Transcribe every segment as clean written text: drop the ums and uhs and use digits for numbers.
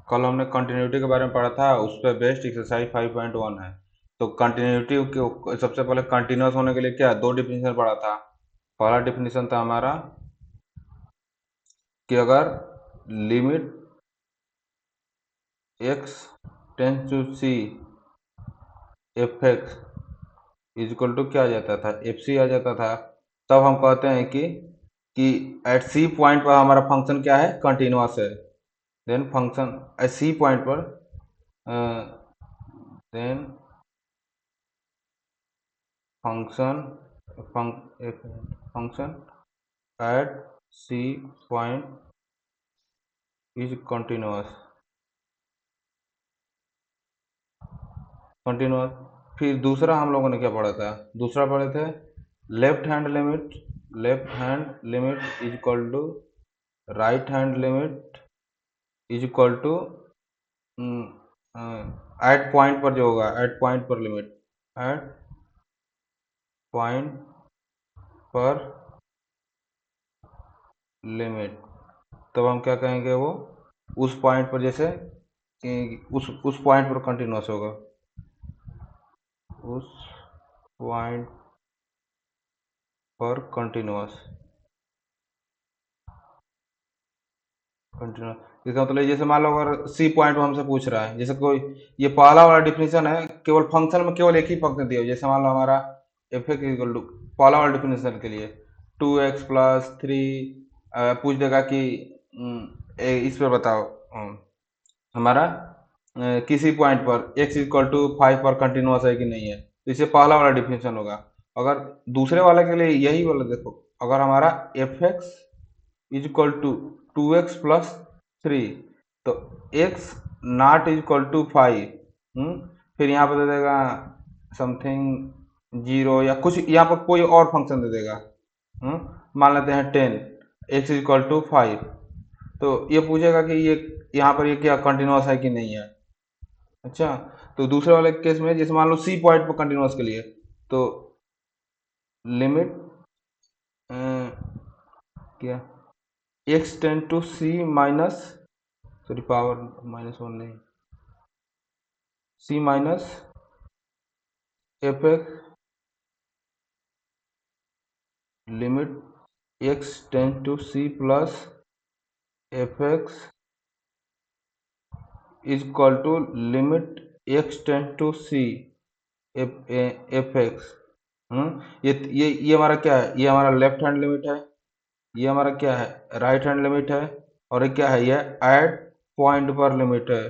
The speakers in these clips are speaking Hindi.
कल हमने कंटिन्यूटी के बारे में पढ़ा था, उस पर बेस्ड एक्सरसाइज 5.1 है। तो कंटिन्यूटी के सबसे पहले कंटिन्यूस होने के लिए क्या दो डिफिनीशन पढ़ा था। पहला डिफिनीशन था हमारा कि अगर limit x tends to C F x is equal to क्या आ जाता था, एफ सी आ जाता था। तब हम कहते हैं कि एट सी पॉइंट पर हमारा फंक्शन क्या है, कंटिन्यूस है। Then function at C point पर then function function at C point is continuous. फिर दूसरा हम लोगों ने क्या पढ़ा था, दूसरा पढ़े थे left hand limit is equal to right hand limit is equal to at point पर जो होगा, एट पॉइंट पर लिमिट, एट पॉइंट पर लिमिट। तब हम क्या कहेंगे, वो उस पॉइंट पर जैसे कि उस पॉइंट पर कंटिन्यूस होगा, उस पॉइंट पर कंटिन्यूस कंटिन्यूस। इसका मतलब जैसे मान लो अगर सी पॉइंट पर हमसे पूछ रहा है, जैसे कोई ये पहला वाला डिफिनेशन है, केवल फंक्शन में केवल एक ही फंक्शन दिया हो। जैसे मान लो हमारा एफ एक्स इक्वल टू पहला वाला डिफिनेशन के लिए 2x+3 पूछ देगा कि इस पर बताओ हमारा किसी पॉइंट पर x इक्वल टू 5 पर कंटिन्यूस है कि नहीं है। तो इसे पहला वाला डिफिनेशन होगा। अगर दूसरे वाले के लिए यही वाला देखो, अगर हमारा F x is equal to 2x+3, तो x not is equal to 5। फिर यहाँ पर दे देगा समथिंग 0 या कुछ, यहाँ पर कोई और फंक्शन दे देगा। मान लेते हैं 10, x इज इक्वल टू 5। तो ये पूछेगा कि ये यहाँ पर ये क्या कंटिन्यूस है कि नहीं है। अच्छा, तो दूसरे वाले केस में जैसे मान लो सी पॉइंट पर कंटिन्यूस के लिए, तो लिमिट क्या x tends to C minus, sorry power -1 नहीं, C minus F X limit x tends to C plus F x is equal to limit x tends to C F X. ये हमारा क्या है, ये हमारा लेफ्ट हैंड लिमिट है, ये हमारा क्या है राइट हैंड लिमिट है, और ये क्या है, ये एट पॉइंट पर लिमिट है।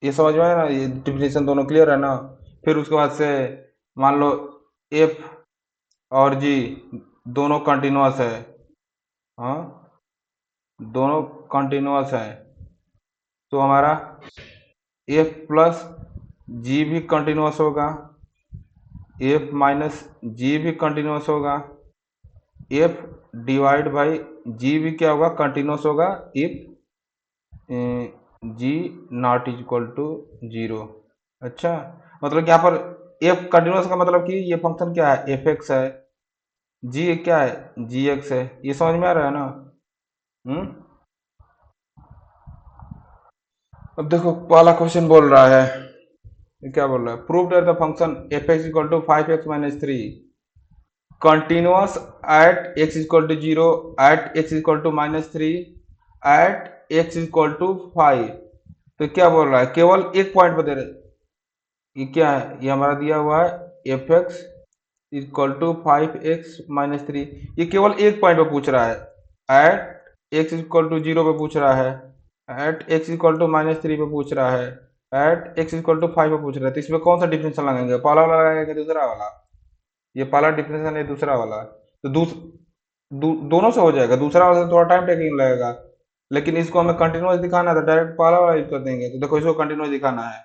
ये समझ में आया ना, ये डिफिनेशन दोनों क्लियर है ना। फिर उसके बाद से मान लो एफ और जी दोनों कंटिन्यूस है। हाँ, दोनों कंटिन्यूस है, तो हमारा एफ प्लस जी भी कंटिन्यूस होगा, एफ माइनस जी भी कंटिन्यूस होगा, एफ डिवाइड बाई जी भी क्या होगा, कंटिन्यूस होगा if g not is equal to 0। अच्छा, मतलब कि यहाँ पर एफ कंटिन्यूस का मतलब कि ये फंक्शन क्या है, एफ एक्स है, जी क्या है, जी एक्स है। ये समझ में आ रहा है ना। हम्म अब देखो पहला क्वेश्चन बोल रहा है, ये क्या बोल रहा है, prove that the function f x equal to 5x-3 continuous at x equal to 0 at x equal to -3 at x equal to 5। तो क्या बोल रहा है, केवल एक पॉइंट पर दे रहे, ये क्या है, ये हमारा दिया हुआ है F x equal to 5x-3। ये केवल एक पॉइंट पर पूछ रहा है, एट एक्स इक्वल टू 0 पे पूछ रहा है, एट एक्स इक्वल टू -3 पे पूछ रहा है, एट एक्स इक्वल टू 5 पे पूछ रहा है। तो इसमें कौन सा डिफरेंशियल लगाएंगे, पहला वाला लगाएंगे दूसरा वाला। ये पहला डिफरेंशियल है, दूसरा वाला। तो दोनों से हो जाएगा, दूसरा वाला से थोड़ा टाइम टेकिंग लगेगा, लेकिन इसको हमें कंटिन्यूस दिखाना है तो डायरेक्ट पहला वाला यूज कर देंगे। तो देखो इसको कंटिन्यूस दिखाना है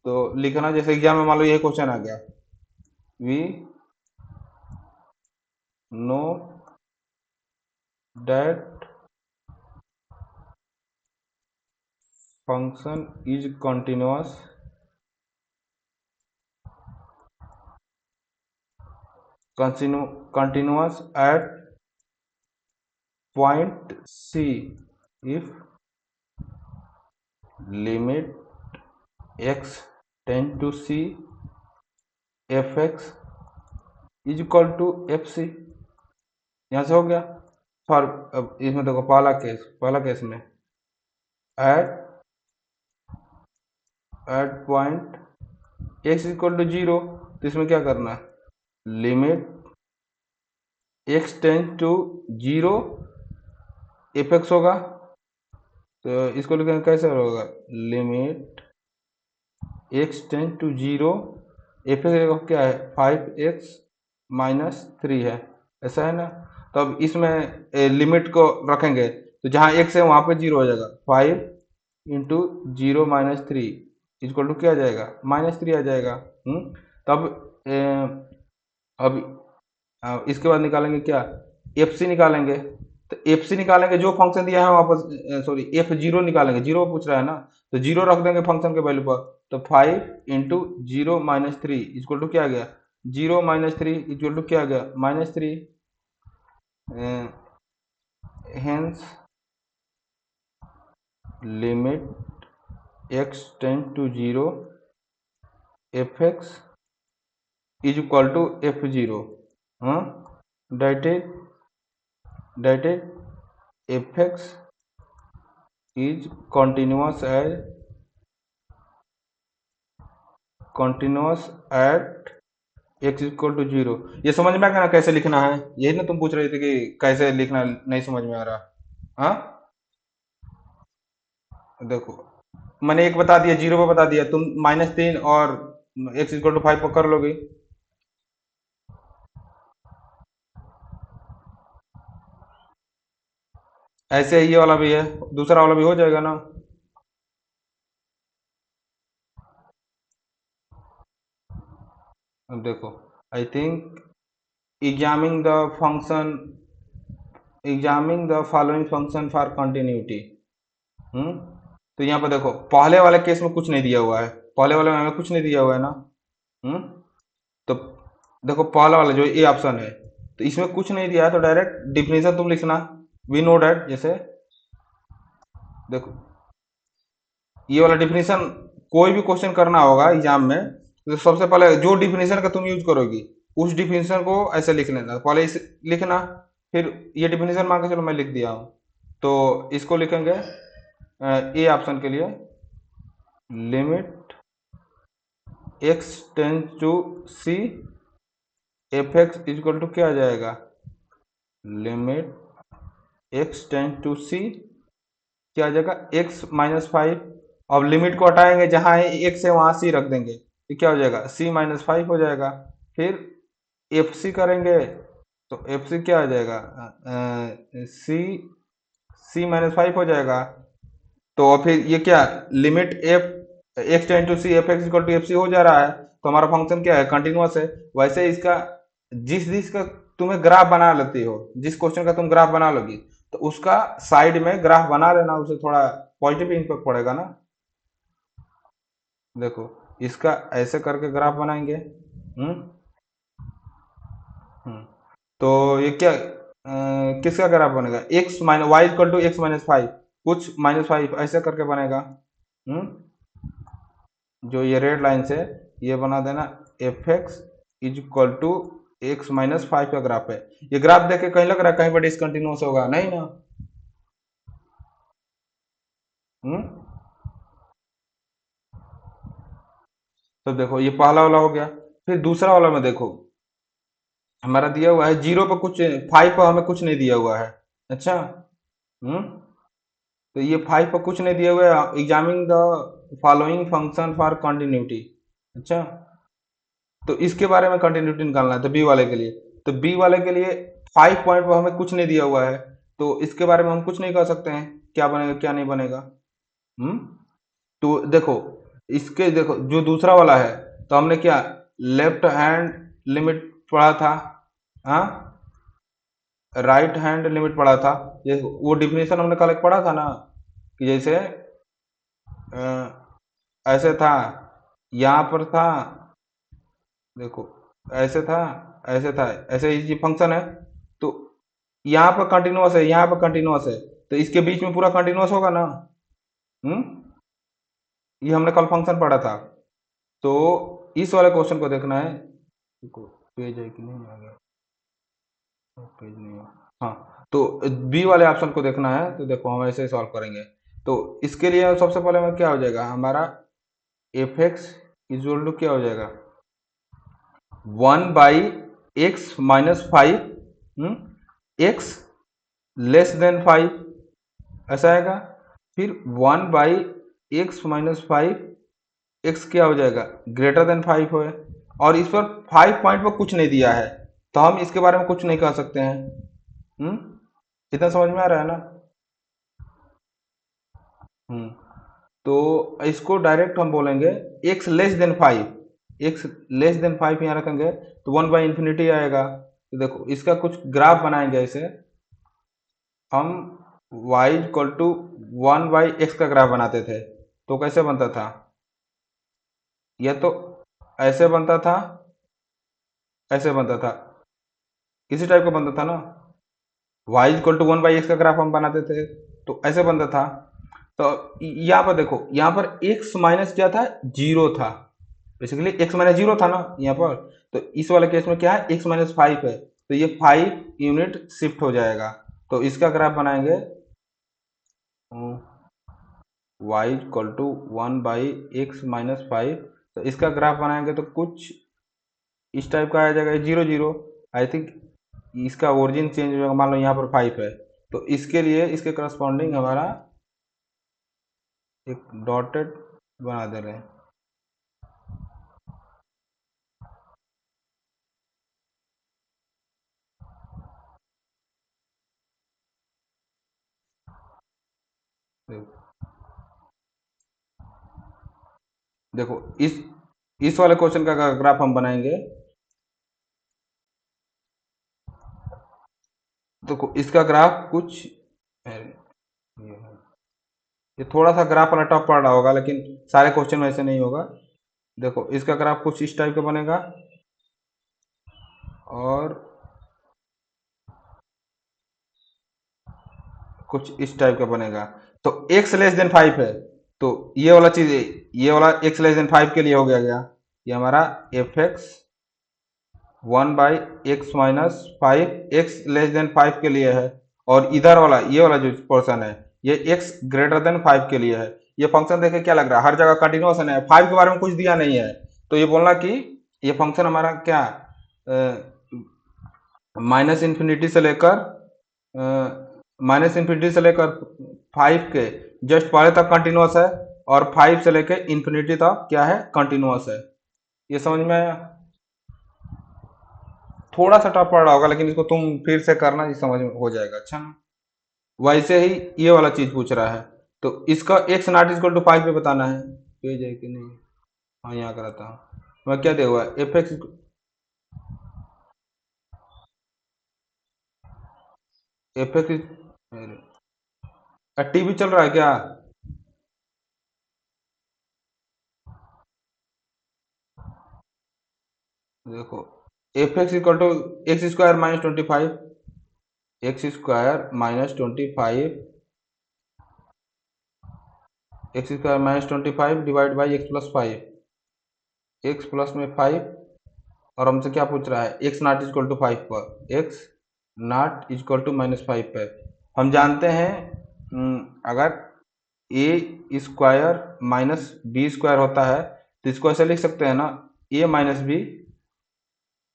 तो लिखना, जैसे एग्जाम में मान लो ये क्वेश्चन आ गया, we know that function is continuous at point c if limit x tend to c f x is equal to f c. यहाँ से हो गया। फॉर अब इसमें देखो पहला केस में at point x equal to 0, तो इसमें क्या करना है, limit x tend to 0 f x होगा। तो इसको लिखेंगे कैसे होगा, limit x tend to 0 f x क्या है 5x-3 है, ऐसा है ना। तो अब इसमें लिमिट को रखेंगे तो जहाँ x है वहाँ पे 0 हो जाएगा, 5 × 0 - 3 इक्वल टू क्या आ जाएगा, -3 आ जाएगा। तब अब इसके बाद निकालेंगे क्या, एफ सी निकालेंगे। तो एफ सी निकालेंगे, जो फंक्शन दिया है वापस, सॉरी एफ जीरो निकालेंगे, जीरो पूछ रहा है ना, तो जीरो रख देंगे फंक्शन के वैल्यू पर। तो 5 × 0 - 3 इक्वल टू क्या आ गया, 0 - 3 इक्वल टू क्या आ गया, -3। Hence limit x tend to 0 f x is equal to f0। that is fx is continuous at x equal to 0। ये समझ में आ गया ना कैसे लिखना है, यही ना तुम पूछ रहे थे कि कैसे लिखना, नहीं समझ में आ रहा। हाँ देखो, मैंने एक बता दिया, 0 पे बता दिया, तुम -3 और x इक्वल टू 5 पर कर लोगे। ऐसे ही ये वाला भी है, दूसरा वाला भी हो जाएगा ना। अब देखो, I think examining the function, examining the following function for continuity. तो यहाँ पर देखो, पहले वाले केस में कुछ नहीं दिया हुआ है, पहले वाले में कुछ नहीं दिया हुआ है ना। तो देखो पहला वाला जो ए ऑप्शन है, तो इसमें कुछ नहीं दिया है, तो डायरेक्ट डिफिनेशन तुम लिखना, वी नो डैट। जैसे देखो, ये वाला डिफिनेशन कोई भी क्वेश्चन करना होगा एग्जाम में, तो सबसे पहले जो डिफिनेशन का तुम यूज करोगी उस डिफिनेशन को ऐसे लिख लेना, पहले इसे लिखना, फिर ये डिफिनेशन मान के चलो मैं लिख दिया हूँ, तो इसको लिखेंगे ए ऑप्शन के लिए, limit x tend to c f x equal to क्या आ जाएगा, limit x tend to c क्या आ जाएगा, x-5। अब लिमिट को हटाएंगे, जहां है x है वहां c रख देंगे, तो क्या हो जाएगा, c-5 हो जाएगा। फिर एफ सी करेंगे, तो एफ सी क्या आ जाएगा, c-5 हो जाएगा। तो फिर ये क्या, limit f x tend to C F x equal to f c हो जा रहा है, तो हमारा फंक्शन क्या है, कंटिन्यूअस है। वैसे इसका जिस का तुम्हें ग्राफ बना लेती हो, जिस क्वेश्चन का तुम ग्राफ बना लोगी, तो उसका साइड में ग्राफ बना लेना, उसे थोड़ा पॉजिटिव इम्पैक्ट पड़ेगा ना। देखो, इसका ऐसे करके ग्राफ बनाएंगे। तो ये क्या किसका ग्राफ बनेगा, x minus y equal to x-5, कुछ -5 ऐसे करके बनेगा। जो ये रेड लाइन से ये बना देना, f x is equal to x-5 का ग्राफ है। ये ग्राफ देख के कहीं लग रहा है कहीं पर डिसकंटिन्यूअस होगा, नहीं ना। तो देखो ये पहला वाला हो गया। फिर दूसरा वाला में देखो, हमारा दिया हुआ है 0 पर कुछ, 5 पर हमें कुछ नहीं दिया हुआ है। अच्छा, तो ये 5 पर कुछ नहीं दिया हुआ है, examining the following function for continuity. अच्छा, तो इसके बारे में कंटिन्यूटी निकालना है, तो बी वाले के लिए, तो बी वाले के लिए 5 पॉइंट पर हमें कुछ नहीं दिया हुआ है, तो इसके बारे में हम कुछ नहीं कर सकते हैं, क्या बनेगा क्या नहीं बनेगा। तो देखो, इसके देखो जो दूसरा वाला है, तो हमने क्या लेफ्ट हैंड लिमिट पढ़ा था, हाँ राइट हैंड लिमिट पढ़ा था, ये वो डिफिनेशन हमने कल एक पढ़ा था ना, कि जैसे ऐसे था, यहाँ पर था, देखो ऐसे था, ऐसे था, ऐसे ही फंक्शन है, तो यहाँ पर कंटिन्यूअस है, यहाँ पर कंटिन्यूअस है, तो इसके बीच में पूरा कंटिन्यूअस होगा ना। ये हमने कल फंक्शन पढ़ा था। तो इस वाले क्वेश्चन को देखना है, पेज है कि नहीं आ गया, पेज नहीं है। हाँ, तो बी वाले ऑप्शन को देखना है। तो देखो हम ऐसे सॉल्व करेंगे। तो इसके लिए सबसे पहले हमें क्या हो जाएगा, हमारा एफ एक्स इक्वल टू क्या हो जाएगा, 1/x-5 एक्स लेस देन 5 ऐसा आएगा। फिर 1/x-5 एक्स क्या हो जाएगा, ग्रेटर देन 5 है। और इस पर 5 पॉइंट पर कुछ नहीं दिया है, तो हम इसके बारे में कुछ नहीं कह सकते हैं। इतना समझ में आ रहा है ना। तो इसको डायरेक्ट हम बोलेंगे x less than 5, x less than 5 यहाँ रखेंगे तो 1/∞ आएगा। तो देखो इसका कुछ ग्राफ बनाएंगे ऐसे, हम y इक्वल टू 1/x का ग्राफ बनाते थे। तो कैसे बनता था, यह तो ऐसे बनता था, ऐसे बनता था, इसी टाइप का बनता था ना। y इक्वल टू 1/x का ग्राफ हम बनाते थे तो ऐसे बनता था। तो यहाँ पर देखो, यहाँ पर x माइनस क्या था, 0 था। बेसिकली x माइनस 0 था ना यहाँ पर। तो इस वाले केस में क्या है, x-5 है, तो ये 5 यूनिट शिफ्ट हो जाएगा। तो इसका ग्राफ बनाएंगे y इक्वल टू 1/x-5। तो इसका ग्राफ बनाएंगे तो कुछ इस टाइप का आ जाएगा, 0 0। आई थिंक इसका ओरिजिन चेंज हो जाएगा, मान लो यहाँ पर 5 है, तो इसके लिए इसके करस्पॉन्डिंग हमारा एक डॉटेड बना दे रहे हैं। देखो इस वाले क्वेश्चन का ग्राफ हम बनाएंगे। देखो इसका ग्राफ कुछ, ये थोड़ा सा ग्राफ वाला टफ पड़ रहा होगा, लेकिन सारे क्वेश्चन में ऐसे नहीं होगा। देखो इसका ग्राफ कुछ इस टाइप का बनेगा और कुछ इस टाइप का बनेगा। तो x लेस देन 5 है, तो ये वाला चीज, ये वाला x लेस देन 5 के लिए हो गया ये हमारा F x 1/x-5 x less than 5 के लिए है। और इधर वाला ये वाला जो पोर्शन है ये x ग्रेटर देन 5 के लिए है। ये फंक्शन देखे क्या लग रहा है, हर जगह कंटिन्यूस है, 5 के बारे में कुछ दिया नहीं है। तो ये बोलना कि ये फंक्शन हमारा क्या, -∞ से लेकर -∞ से लेकर 5 के जस्ट पहले तक कंटिन्यूस है, और 5 से लेकर इंफिनिटी तक क्या है, कंटिन्यूस है। ये समझ में आया। थोड़ा सा टफ पड़ रहा होगा, लेकिन इसको तुम फिर से करना, ये समझ में हो जाएगा। अच्छा ना, वैसे ही ये वाला चीज पूछ रहा है, तो इसका x नॉट इक्वल टू 5 पे बताना है। पेज है कि नहीं, हाँ यहाँ कराता हूँ मैं, क्या दिया हुआ है, एफ एक्स टीवी चल रहा है क्या। देखो f x equal to x² - 25, x² - 25, x² - 25 divide by x+5, x plus में 5। और हमसे क्या पूछ रहा है, x नॉट इक्वल टू 5 पर, x नॉट इक्वल टू -5 पे। हम जानते हैं अगर a square minus b square होता है तो इसको ऐसे लिख सकते हैं ना, a माइनस बी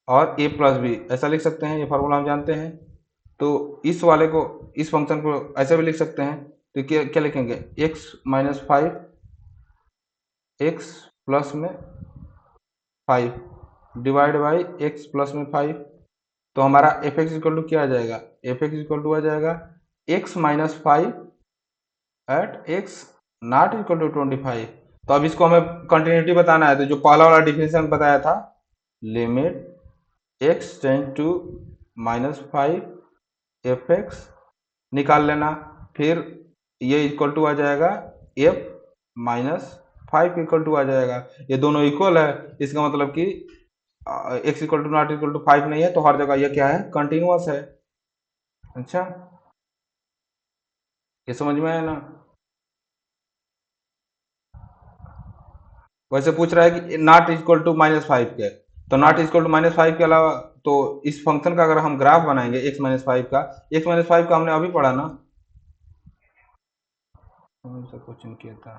और a प्लस बी, ऐसा लिख सकते हैं। ये फार्मूला हम जानते हैं। तो इस वाले को, इस फंक्शन को ऐसे भी लिख सकते हैं। तो क्या क्या लिखेंगे, x-5 x प्लस में 5 डिवाइड बाई x प्लस में 5। तो हमारा एफ एक्स इक्वल टू क्या आ जाएगा, एफ एक्स इक्वल टू आ जाएगा x-5 at x not equal to 25। तो अब इसको हमें कंटिन्यूटी बताना है, तो जो पहला वाला डिफिनेशन बताया था, limit x tend to -5 f x निकाल लेना। फिर ये इक्वल टू आ जाएगा f -5 इक्वल टू आ जाएगा। ये दोनों इक्वल है, इसका मतलब कि x equal to not equal to 5 नहीं है, तो हर जगह ये क्या है, कंटिन्यूअस है। अच्छा, ये समझ में आया ना। वैसे पूछ रहा है कि नॉट इक्वल टू -5 के, तो नॉट इक्वल टू -5 के अलावा तो इस फंक्शन का अगर हम ग्राफ बनाएंगे x-5 का हमने अभी पढ़ा ना। कौन सा क्वेश्चन किया था,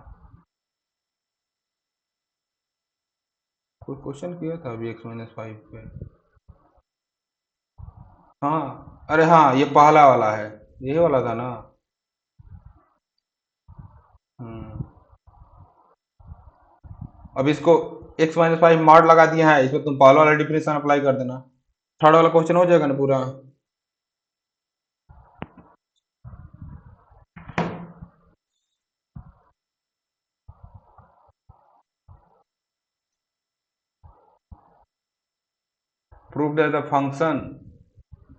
कोई क्वेश्चन किया था अभी x-5 पे। हाँ अरे हाँ, ये पहला वाला है, यही वाला था ना। हम्म। अब इसको x-5 मॉड लगा दिया है, इसमें तुम पहला वाला डिफिनेशन अप्लाई कर देना, थर्ड वाला क्वेश्चन हो जाएगा ना पूरा। Prove that the function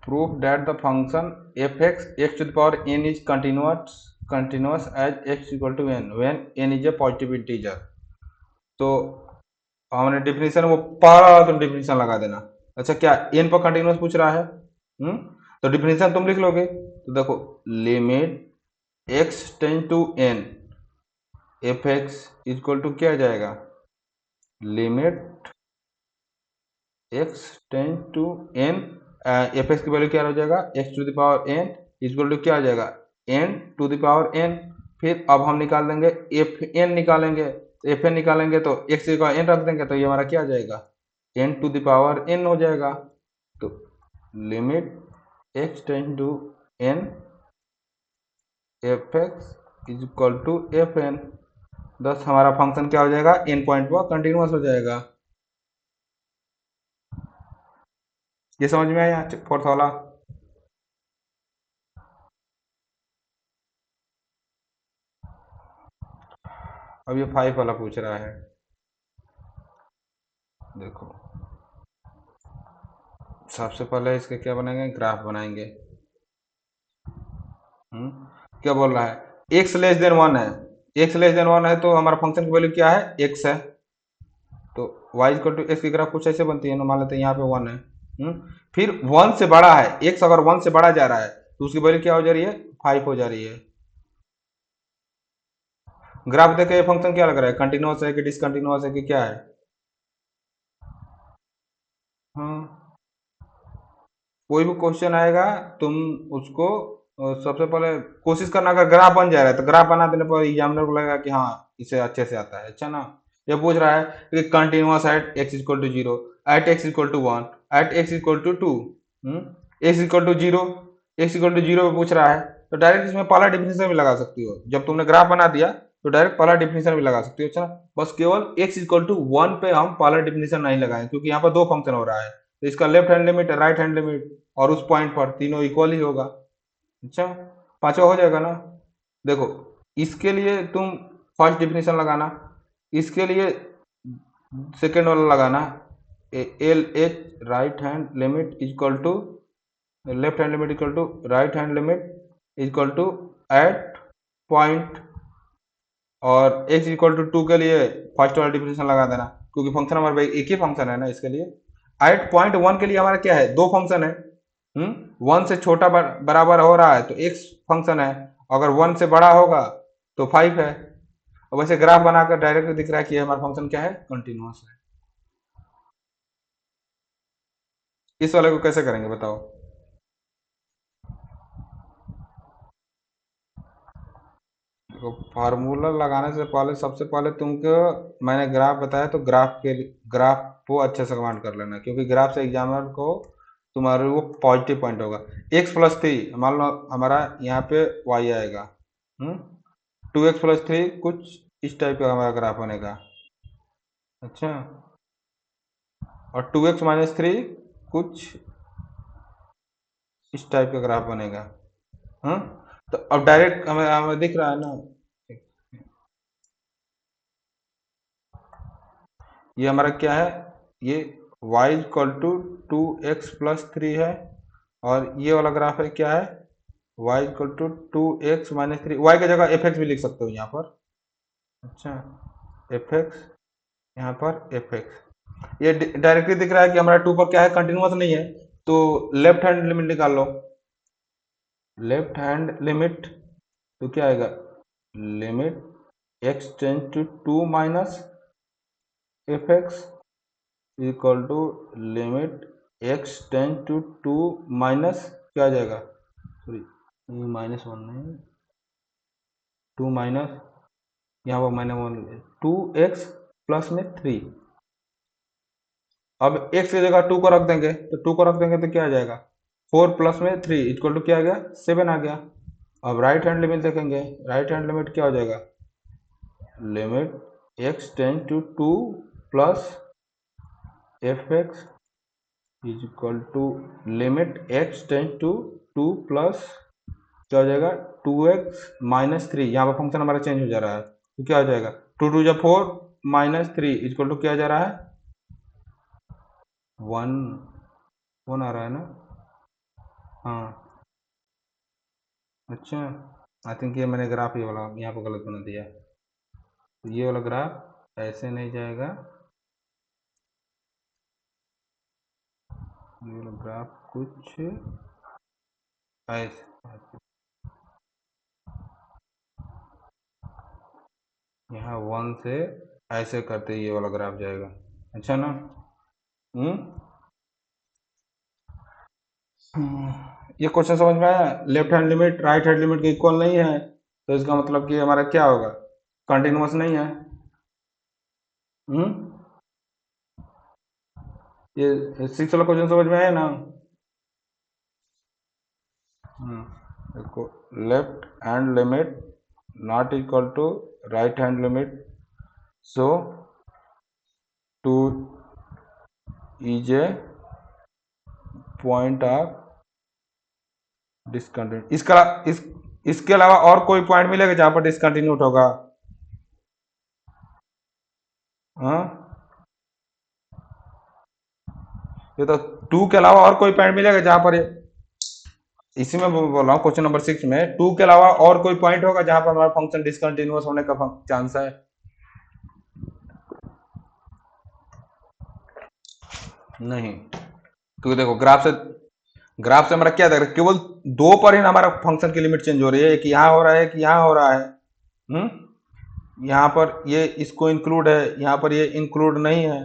prove that the function fx x to the power n is continuous as x equal to n when n is a positive integer। तो हमने डिफिनेशन वो पहला तुम डिफिनेशन लगा देना। अच्छा क्या n पर कंटिन्यूस पूछ रहा है? तो डिफिनेशन तुम लिख लोगे, तो देखो limit x tend to n f x equal to क्या जाएगा, limit x tend to n f x की वैल्यू क्या हो जाएगा, x to the power n equal to क्या आ जाएगा, n to the power n। फिर अब हम निकाल देंगे एफ एन निकालेंगे, तो एफ एन निकालेंगे तो x की जगह n रख देंगे, तो ये हमारा क्या आ जाएगा, n to the power n हो जाएगा। तो limit x tend to n f x equal to f n, दस हमारा फंक्शन क्या हो जाएगा, n पॉइंट पर कंटिन्यूस हो जाएगा। ये समझ में आया फोर्थ वाला। अब ये 5 वाला पूछ रहा है, देखो सबसे पहले इसके क्या बनाएंगे, ग्राफ बनाएंगे। क्या बोल रहा है, एक्स लेस देन वन है, एक्स लेस देन वन है तो हमारा फंक्शन की वैल्यू क्या है, एक्स है। तो वाई इक्वल टू एक्स की ग्राफ कुछ ऐसे बनती है ना, मान लेते हैं यहाँ पे वन है। फिर वन से बड़ा है, एक्स अगर वन से बड़ा जा रहा है तो उसकी वैल्यू क्या हो जा रही है, 5 हो जा रही है। ग्राफ देखे ये फंक्शन क्या लग रहा है, कंटिन्यूस है कि डिसकंटिन्यूस है कि क्या है। हाँ, कोई भी क्वेश्चन आएगा तुम उसको सबसे पहले कोशिश करना, अगर ग्राफ बन जा रहा है तो ग्राफ बना देने पर एग्जामिनर को लगेगा कि हाँ इसे अच्छे से आता है। अच्छा ना, ये पूछ रहा है कि continuous at x equal to zero, at x equal to one, at x equal to two, x equal to zero, x equal to zero पे पूछ रहा है, तो डायरेक्ट इसमें पहला डिफिनेशन भी लगा सकती हो, जब तुमने ग्राफ बना दिया तो डायरेक्ट पहला डिफिनेशन भी लगा सकती हो। अच्छा, बस केवल एक्स इक्वल टू वन पे हम पहला डिफिनेशन नहीं लगाएं, क्योंकि यहाँ पर दो फंक्शन हो रहा है, तो इसका left hand limit right hand limit और उस पॉइंट पर तीनों इक्वल ही होगा। अच्छा, पांचवा हो जाएगा ना। देखो इसके लिए तुम फर्स्ट डिफिनेशन लगाना, इसके लिए सेकेंड वाला लगाना, L H right hand limit equal to left hand limit equal to right hand limit equal to at point, और एक्स इक्वल टू टू के लिए फर्स्ट वाला डिफिनेशन लगा देना, क्योंकि फंक्शन हमारे एक ही फंक्शन है ना इसके लिए। एट पॉइंट वन के लिए हमारा क्या है, दो फंक्शन है, वन से छोटा बराबर हो रहा है तो एक्स फंक्शन है, अगर वन से बड़ा होगा तो 5 है। और वैसे ग्राफ बनाकर डायरेक्ट दिख रहा है कि हमारा फंक्शन क्या है, कंटिन्यूअस है। इस वाले को कैसे करेंगे बताओ। देखो फार्मूला लगाने से पहले सबसे पहले तुमको मैंने ग्राफ बताया, तो ग्राफ के ग्राफ को अच्छे से कमांड कर लेना, क्योंकि ग्राफ से एग्जामिनर को तुम्हारे वो पॉजिटिव पॉइंट होगा। एक्स प्लस थ्री मान लो हमारा यहाँ पे वाई आएगा, 2x+3 कुछ इस टाइप का हमारा ग्राफ बनेगा। अच्छा, और 2x-3 कुछ इस टाइप का ग्राफ बनेगा। हाँ, तो अब डायरेक्ट हमें हमें दिख रहा है ना, ये हमारा क्या है, ये y इक्वल टू 2x+3 है, और ये वाला ग्राफ है क्या है, y equal to 2x-3, y की जगह एफ एक्स भी लिख सकते हो यहाँ पर। अच्छा, एफ एक्स यहाँ पर एफ एक्स, ये डायरेक्टली दिख रहा है कि हमारा 2 पर क्या है, कंटिन्यूस नहीं है, तो लेफ्ट हैंड लिमिट निकाल लो, लेफ्ट हैंड लिमिट तो क्या आएगा, limit x tends to 2 minus F x equal to limit x tends to 2 minus क्या आ जाएगा, सॉरी माइनस वन नहीं, 2 माइनस यहाँ पर मैंने वन 2x प्लस में 3। अब x की जगह 2 को रख देंगे, तो 2 को रख देंगे तो क्या आ जाएगा, 4 प्लस में 3 इक्वल टू क्या आ गया, 7 आ गया। अब राइट हैंड लिमिट देखेंगे, राइट हैंड लिमिट क्या हो जाएगा, limit x tends to 2 plus F x is equal to limit x tends to 2 plus क्या हो जाएगा, 2x माइनस 3। यहाँ पर फंक्शन हमारा चेंज हो जा रहा है, तो क्या हो जाएगा, 2 जब 4 माइनस 3 इक्वल टू क्या जा रहा है, 1 1 आ रहा है ना। हाँ अच्छा, आई थिंक ये मैंने ग्राफ ये वाला यहाँ पर गलत बना दिया, तो ये वाला ग्राफ ऐसे नहीं जाएगा, ये वाला ग्राफ कुछ ऐसे, यहाँ 1 से ऐसे करते ये वाला ग्राफ जाएगा, अच्छा ना। ये क्वेश्चन समझ में आया, left hand limit right hand limit के इक्वल नहीं है, तो इसका मतलब कि हमारा क्या होगा, कंटिन्यूअस नहीं है। ये 6 वाला क्वेश्चन समझ में आया ना। देखो, left hand limit not equal to right hand limit, so 2 is a point of discontinuity. इसके अलावा और कोई पॉइंट मिलेगा जहां पर डिसकंटिन्यूट होगा, हाँ ये तो 2 के अलावा और कोई पॉइंट मिलेगा जहां पर इसी में बोल रहा हूँ क्वेश्चन नंबर 6 में 2 के अलावा और कोई पॉइंट होगा जहां पर हमारा फंक्शन डिसकंटिन्यूअस होने का चांस है, नहीं। क्योंकि देखो ग्राफ से हमारा क्या देख रहा है, केवल 2 पर ही हमारा फंक्शन की लिमिट चेंज हो रही है, एक यहाँ हो रहा है, एक यहाँ हो रहा है। यहाँ पर ये इसको इंक्लूड है, यहाँ पर ये इंक्लूड नहीं है।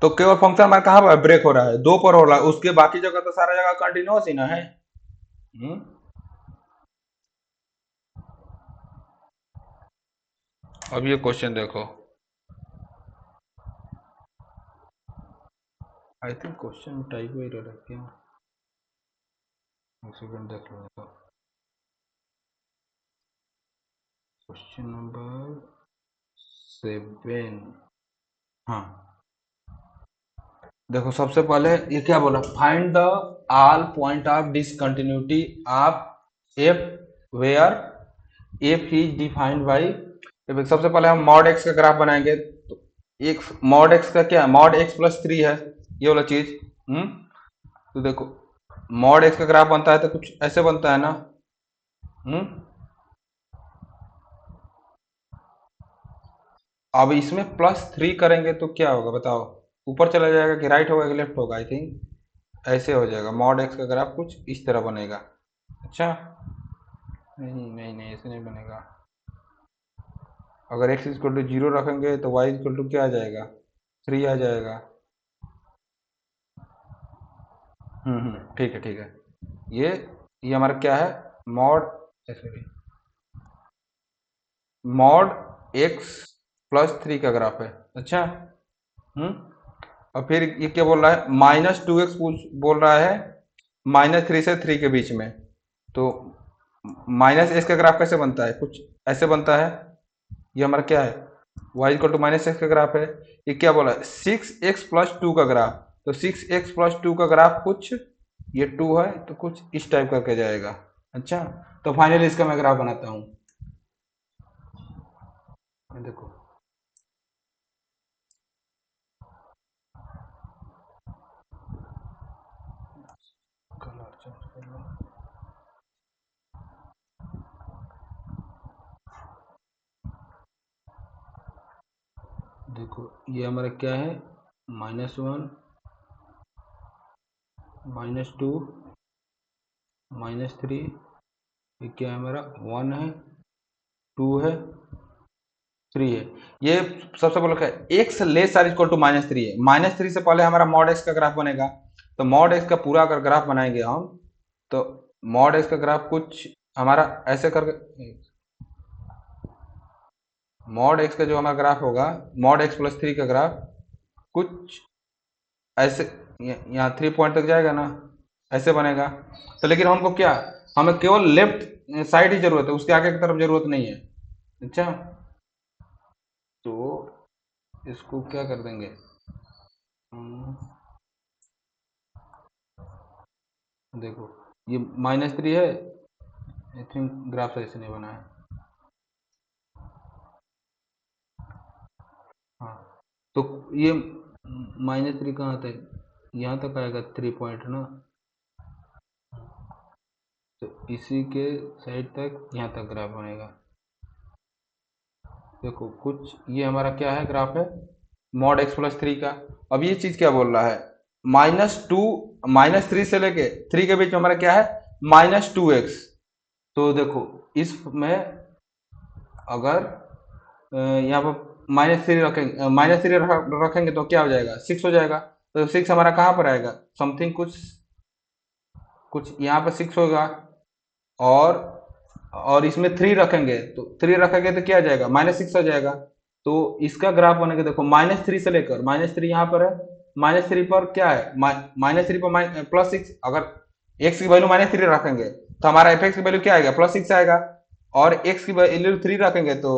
तो केवल फंक्शन हमारा कहाँ पर ब्रेक हो रहा है, 2 पर हो रहा है, उसके बाकी जगह तो सारा जगह कंटिन्यूअस ही ना है। अब ये क्वेश्चन देखो, आई थिंक क्वेश्चन टाइप ही रहा क्या, एक सेकंड देख लो तो। क्वेश्चन नंबर 7, हाँ देखो, सबसे पहले ये क्या बोला, find the all point of discontinuity of f where f is defined by, सबसे पहले हम मॉड एक्स का ग्राफ बनाएंगे, तो एक मॉड एक्स का क्या है, मॉड एक्स प्लस 3 है, ये वाला चीज। तो देखो, मॉड एक्स का ग्राफ बनता है तो कुछ ऐसे बनता है ना। अब इसमें +3 करेंगे तो क्या होगा बताओ, ऊपर चला जाएगा कि राइट होगा कि लेफ्ट होगा, आई थिंक ऐसे हो जाएगा, मॉड एक्स का ग्राफ कुछ इस तरह बनेगा। अच्छा, नहीं नहीं नहीं ऐसे नहीं बनेगा, अगर x इक्वल टू 0 रखेंगे तो y इक्वल टू क्या आ जाएगा, 3 आ जाएगा। ठीक है ठीक है, ये हमारा क्या है, मॉड मॉड x +3 का ग्राफ है। अच्छा, और फिर ये क्या बोल रहा है, -2x बोल रहा है -3 से 3 के बीच में, तो -x का ग्राफ कैसे बनता है, कुछ ऐसे बनता है, ये हमारा क्या है, y इक्वल टू -x का ग्राफ है। ये क्या बोला, 6x + 2 का ग्राफ, तो 6x + 2 का ग्राफ कुछ ये 2 है तो कुछ इस टाइप करके जाएगा। अच्छा, तो फाइनली इसका मैं ग्राफ बनाता हूँ, देखो कलर चेंज कर लो, देखो ये हमारा क्या है, -1 -2 -3 ये क्या है मेरा, 1 है, 2 है, 3 है। ये सबसे पहले क्या है, x less or equal to -3 है। -3 से पहले हमारा मॉड एक्स का ग्राफ बनेगा। तो मॉड एक्स का पूरा अगर ग्राफ बनाएंगे हम, तो मॉड एक्स का ग्राफ कुछ हमारा ऐसे करके, मॉड एक्स का जो हमारा ग्राफ होगा, मॉड एक्स प्लस 3 का ग्राफ कुछ ऐसे, यहाँ 3 पॉइंट तक जाएगा ना, ऐसे बनेगा। तो लेकिन हमको क्या, हमें केवल लेफ्ट साइड ही जरूरत है, उसके आगे की तरफ जरूरत नहीं है। अच्छा, तो इसको क्या कर देंगे, देखो ये -3 है, आई थिंक ग्राफ ऐसे नहीं बना है। हाँ, तो ये -3 कहाँ आता है, यहाँ तक आएगा 3 पॉइंट ना, तो इसी के साइड तक यहाँ तक ग्राफ बनेगा। देखो कुछ ये हमारा क्या है, ग्राफ है मॉड एक्स प्लस 3 का। अब ये चीज क्या बोल रहा है, -2, -3 से लेके 3 के बीच में हमारा क्या है, -2x। तो देखो इसमें अगर यहाँ पर -3 रखेंगे, रखेंगे तो क्या हो जाएगा, 6 हो जाएगा। तो 6 हमारा कहाँ पर आएगा, समथिंग कुछ कुछ यहाँ पर 6 होगा, और इसमें 3 रखेंगे, तो 3 रखेंगे तो क्या आ जाएगा, -6 हो जाएगा। तो इसका ग्राफ बनेगा, देखो -3 से लेकर, -3 यहाँ पर है, -3 पर क्या है, -3 पर +6। अगर x की वैल्यू -3 रखेंगे तो हमारा एफ एक्स की वैल्यू क्या आएगा, +6 आएगा। और x की वैल्यू 3 रखेंगे तो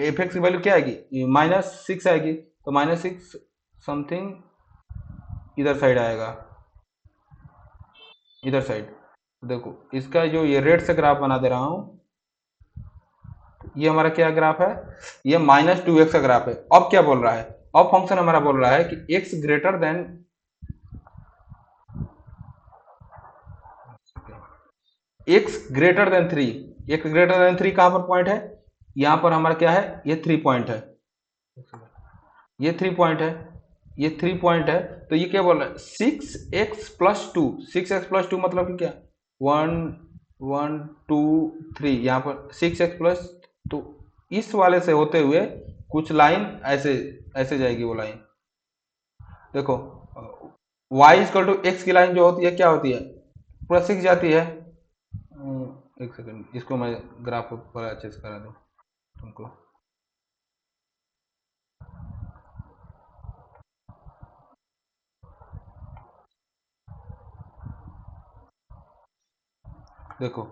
एफ एक्स की वैल्यू क्या आएगी, -6 आएगी। तो -6 समथिंग इधर साइड आएगा, इधर साइड। देखो इसका जो ये रेड से ग्राफ बना दे रहा हूं, ये हमारा क्या ग्राफ है, ये -2x का ग्राफ है। अब क्या बोल रहा है, अब फंक्शन हमारा बोल रहा है कि x greater than, x greater than 3, x greater than 3 कहां पर पॉइंट है, यहां पर हमारा क्या है, ये 3 पॉइंट है, ये 3 पॉइंट है, ये 3 पॉइंट है। तो ये क्या बोल रहा है, 6x+2, 6x+2 मतलब कि क्या, 1 1 2 3, यहाँ पर 6x+, तो इस वाले से होते हुए कुछ लाइन ऐसे ऐसे जाएगी वो लाइन। देखो y=x की लाइन जो होती है क्या होती है, पूरा 6 जाती है। एक सेकंड, इसको मैं ग्राफ पर अच्छे से करा दूं तुमको। देखो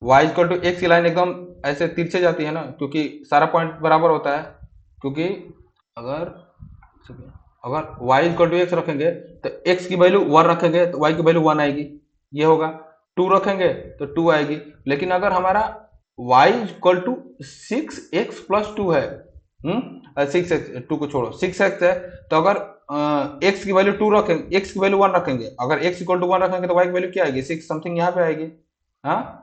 y=x की लाइन एकदम ऐसे तिरछे जाती है ना, क्योंकि सारा पॉइंट बराबर होता है। क्योंकि अगर अगर y=x रखेंगे तो x की वैल्यू 1 रखेंगे तो y की वैल्यू 1 आएगी, ये होगा। 2 रखेंगे तो 2 आएगी। लेकिन अगर हमारा y=6x+2 है, 6x, 2 को छोड़ो, 6x है, तो अगर x की वैल्यू 2 रखेंगे, x की वैल्यू 1 रखेंगे, अगर x=1 रखेंगे तो y की वैल्यू क्या आएगी, 6 समथिंग यहाँ पे आएगी। हाँ,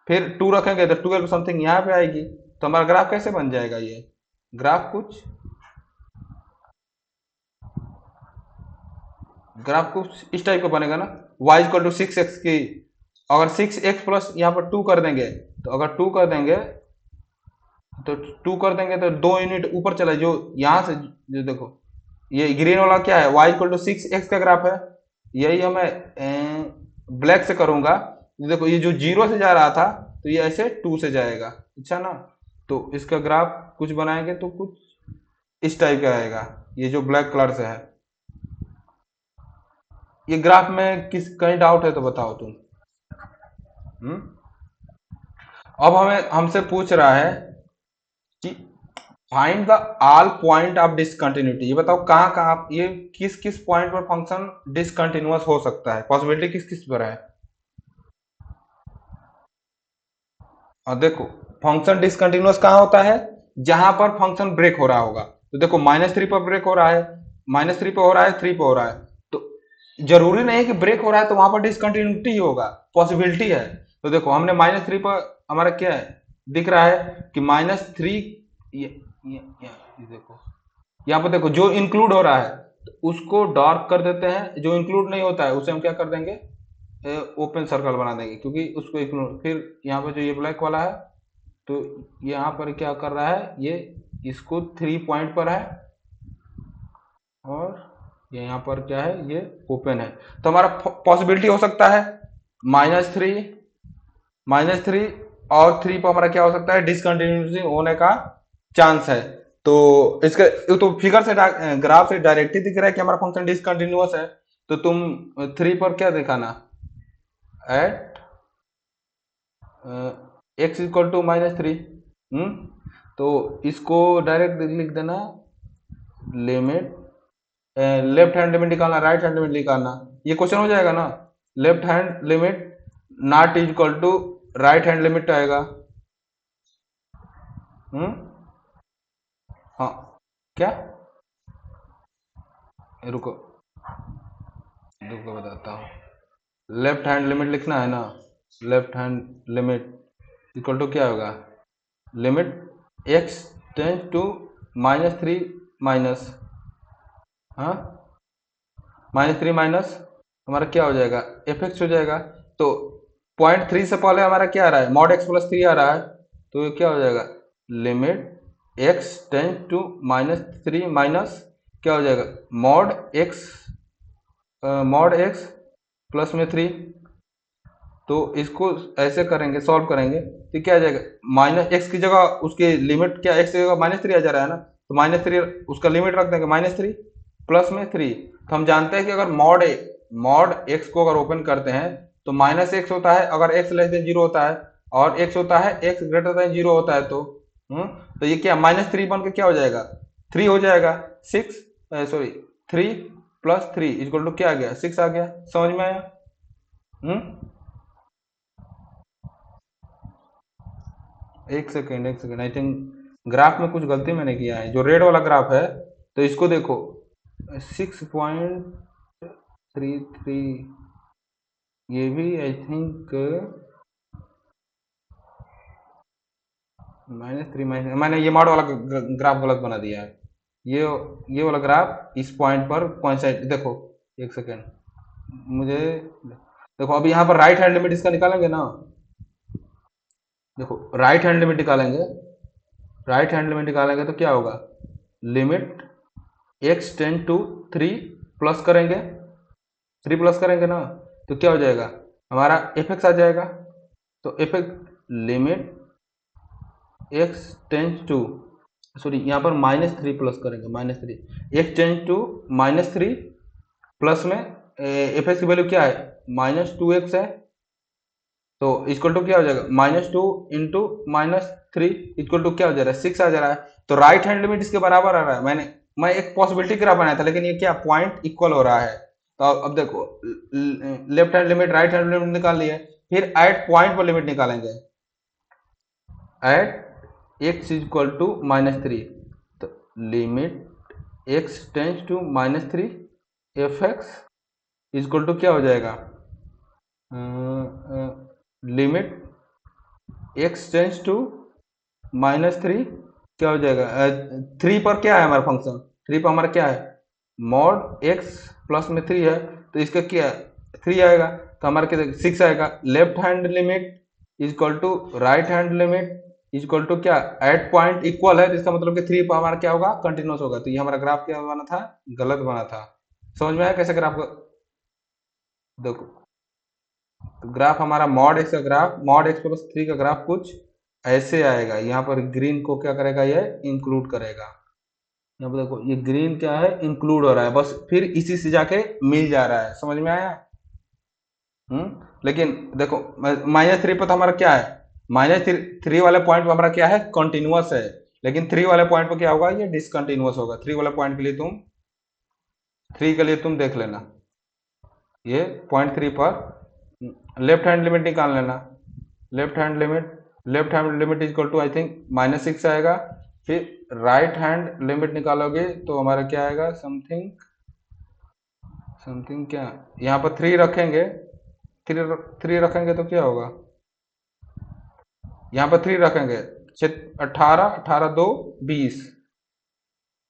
फिर 2 रखेंगे तो 12 समथिंग यहाँ पे आएगी। तो हमारा ग्राफ कैसे बन जाएगा, ये ग्राफ कुछ इस टाइप का बनेगा ना, y=6x की, अगर 6x+ यहाँ पर 2 कर देंगे, तो अगर 2 कर देंगे तो 2 कर देंगे तो 2 यूनिट ऊपर चला, जो यहाँ से जो देखो ये ग्रीन वाला क्या है, y=6x का ग्राफ है। यही हमें ब्लैक से करूंगा, देखो ये जो 0 से जा रहा था तो ये ऐसे 2 से जाएगा, अच्छा ना। तो इसका ग्राफ कुछ बनाएंगे तो कुछ इस टाइप का आएगा, ये जो ब्लैक कलर से है। ये ग्राफ में किस कहीं डाउट है तो बताओ तुम। अब हमें हमसे पूछ रहा है कि find the all point of discontinuity, ये बताओ कहाँ कहाँ, ये किस किस पॉइंट पर फंक्शन डिसकंटिन्यूअस हो सकता है, पॉसिबिलिटी किस किस पर है। और देखो फंक्शन डिसकंटिन्यूअस कहाँ होता है, जहां पर फंक्शन ब्रेक हो रहा होगा। तो देखो -3 पर ब्रेक हो रहा है, -3 पे हो रहा है, 3 पे हो रहा है, तो जरूरी नहीं कि ब्रेक हो रहा है तो वहां पर डिसकंटिन्यूटी ही होगा, पॉसिबिलिटी है। तो देखो हमने -3 पर हमारा क्या है दिख रहा है कि -3, ये देखो यहाँ पर देखो जो इंक्लूड हो रहा है तो उसको डार्क कर देते हैं, जो इंक्लूड नहीं होता है उसे हम क्या कर देंगे ओपन सर्कल बना देंगे क्योंकि उसको इग्नोर। फिर यहाँ पर जो ये ब्लैक वाला है तो यहाँ पर क्या कर रहा है, ये इसको 3 पॉइंट पर है और ये यहाँ पर क्या है, ये ओपन है। तो हमारा पॉसिबिलिटी हो सकता है -3 और 3 पर हमारा क्या हो सकता है, डिसकंटिन्यूटी होने का चांस है। तो इसका तो फिगर से ग्राफ से डायरेक्ट ही दिख रहा है कि हमारा फंक्शन डिसकंटिन्यूअस है। तो तुम 3 पर क्या दिखाना, एट x इक्वल टू -3। तो इसको डायरेक्ट लिख देना, लिमिट लेफ्ट हैंड लिमिट निकालना, राइट हैंड लिमिट निकालना, ये क्वेश्चन हो जाएगा ना। Left hand limit not equal to right hand limit आएगा। हाँ क्या, रुको रुको बताता हूँ। लेफ्ट हैंड लिमिट लिखना है ना, left hand limit equal to क्या होगा, limit x tends to -3 minus, हाँ -3 माइनस हमारा क्या हो जाएगा, fx हो जाएगा। तो 0.3 से पहले हमारा क्या आ रहा है, मॉड x प्लस 3 आ रहा है। तो ये क्या हो जाएगा, limit x tends to -3 minus क्या हो जाएगा, मॉड x प्लस में 3। तो इसको ऐसे करेंगे, सॉल्व करेंगे तो क्या आ जाएगा, -x की जगह उसकी लिमिट क्या, x की जगह -3 आ जा रहा है ना, तो -3 उसका लिमिट रख देंगे -3 प्लस में 3। तो हम जानते हैं कि अगर मॉड x को अगर ओपन करते हैं तो -x होता है अगर x लेस देन 0 होता है, और x होता है x ग्रेटर देन 0 होता है। तो ये क्या -3 बन के क्या हो जाएगा, 3 हो जाएगा। 3 प्लस 3 इक्वल टू क्या आ गया, 6 आ गया। समझ में आया। एक सेकेंड आई थिंक ग्राफ में कुछ गलती मैंने किया है। जो रेड वाला ग्राफ है तो इसको देखो, 6.33, ये भी आई थिंक -3 मैंने ये मॉड वाला ग्राफ गलत बना दिया है। ये वाला ग्राफ इस पॉइंट पर कोइंसाइड, देखो एक सेकेंड मुझे, देखो अभी यहाँ पर राइट हैंड लिमिट इसका निकालेंगे ना, देखो राइट हैंड लिमिट निकालेंगे तो क्या होगा, limit x tend to 3 plus करेंगे, 3 प्लस करेंगे ना, तो क्या हो जाएगा, हमारा fx आ जाएगा। तो fx limit x tend to, sorry यहाँ पर -3 प्लस करेंगे, -3 x टेंड टू -3 प्लस में fx की वैल्यू क्या है, -2x है। तो इक्वल टू क्या हो जाएगा, -2 इंटू -3 इक्वल टू क्या हो जा रहा है, 6 आ जा रहा है। तो राइट हैंड लिमिट इसके बराबर आ रहा है। मैं एक पॉसिबिलिटी ग्राफ बनाया था, लेकिन ये क्या पॉइंट इक्वल हो रहा है। तो अब देखो, left hand limit right hand limit निकाल ली है, फिर एट पॉइंट पर लिमिट निकालेंगे, एट x इक्वल टू -3। तो limit x tends to -3 fx equal to क्या हो जाएगा, लिमिट x टेंस टू -3 क्या हो जाएगा, 3 पर क्या है हमारा फंक्शन, 3 पर हमारा क्या है, मॉड x प्लस में 3 है। तो इसका क्या है, 3 आएगा। तो हमारा क्या 6 आएगा। Left hand limit equal to right hand limit equal to क्या, एट पॉइंट इक्वल है, तो इसका मतलब कि 3 पर हमारा क्या होगा, कंटिन्यूस होगा। तो ये हमारा ग्राफ क्या बना था, गलत बना था। समझ में आया कैसे ग्राफ को, देखो तो ग्राफ हमारा मॉड x का ग्राफ, मॉड x प्लस 3 का ग्राफ कुछ ऐसे आएगा। यहाँ पर ग्रीन को क्या करेगा, ये इंक्लूड करेगा। यहाँ पर देखो ये ग्रीन क्या है, इंक्लूड हो रहा है, बस फिर इसी से जाके मिल जा रहा है। समझ में आया। लेकिन देखो -3 पर तो हमारा क्या है, -3 वाले पॉइंट पर हमारा क्या है, कंटिन्यूअस है। लेकिन 3 वाले पॉइंट पर क्या होगा, ये डिसकंटिन्यूअस होगा। 3 वाले पॉइंट के लिए तुम देख लेना, ये पॉइंट 3 पर लेफ्ट हैंड लिमिट निकाल लेना। Left hand limit equal to I think -6 आएगा। फिर राइट हैंड लिमिट निकालोगे तो हमारा क्या आएगा, समथिंग क्या, यहाँ पर 3 रखेंगे, 3 रखेंगे तो क्या होगा, यहाँ पर 3 रखेंगे, 18 18 2 20,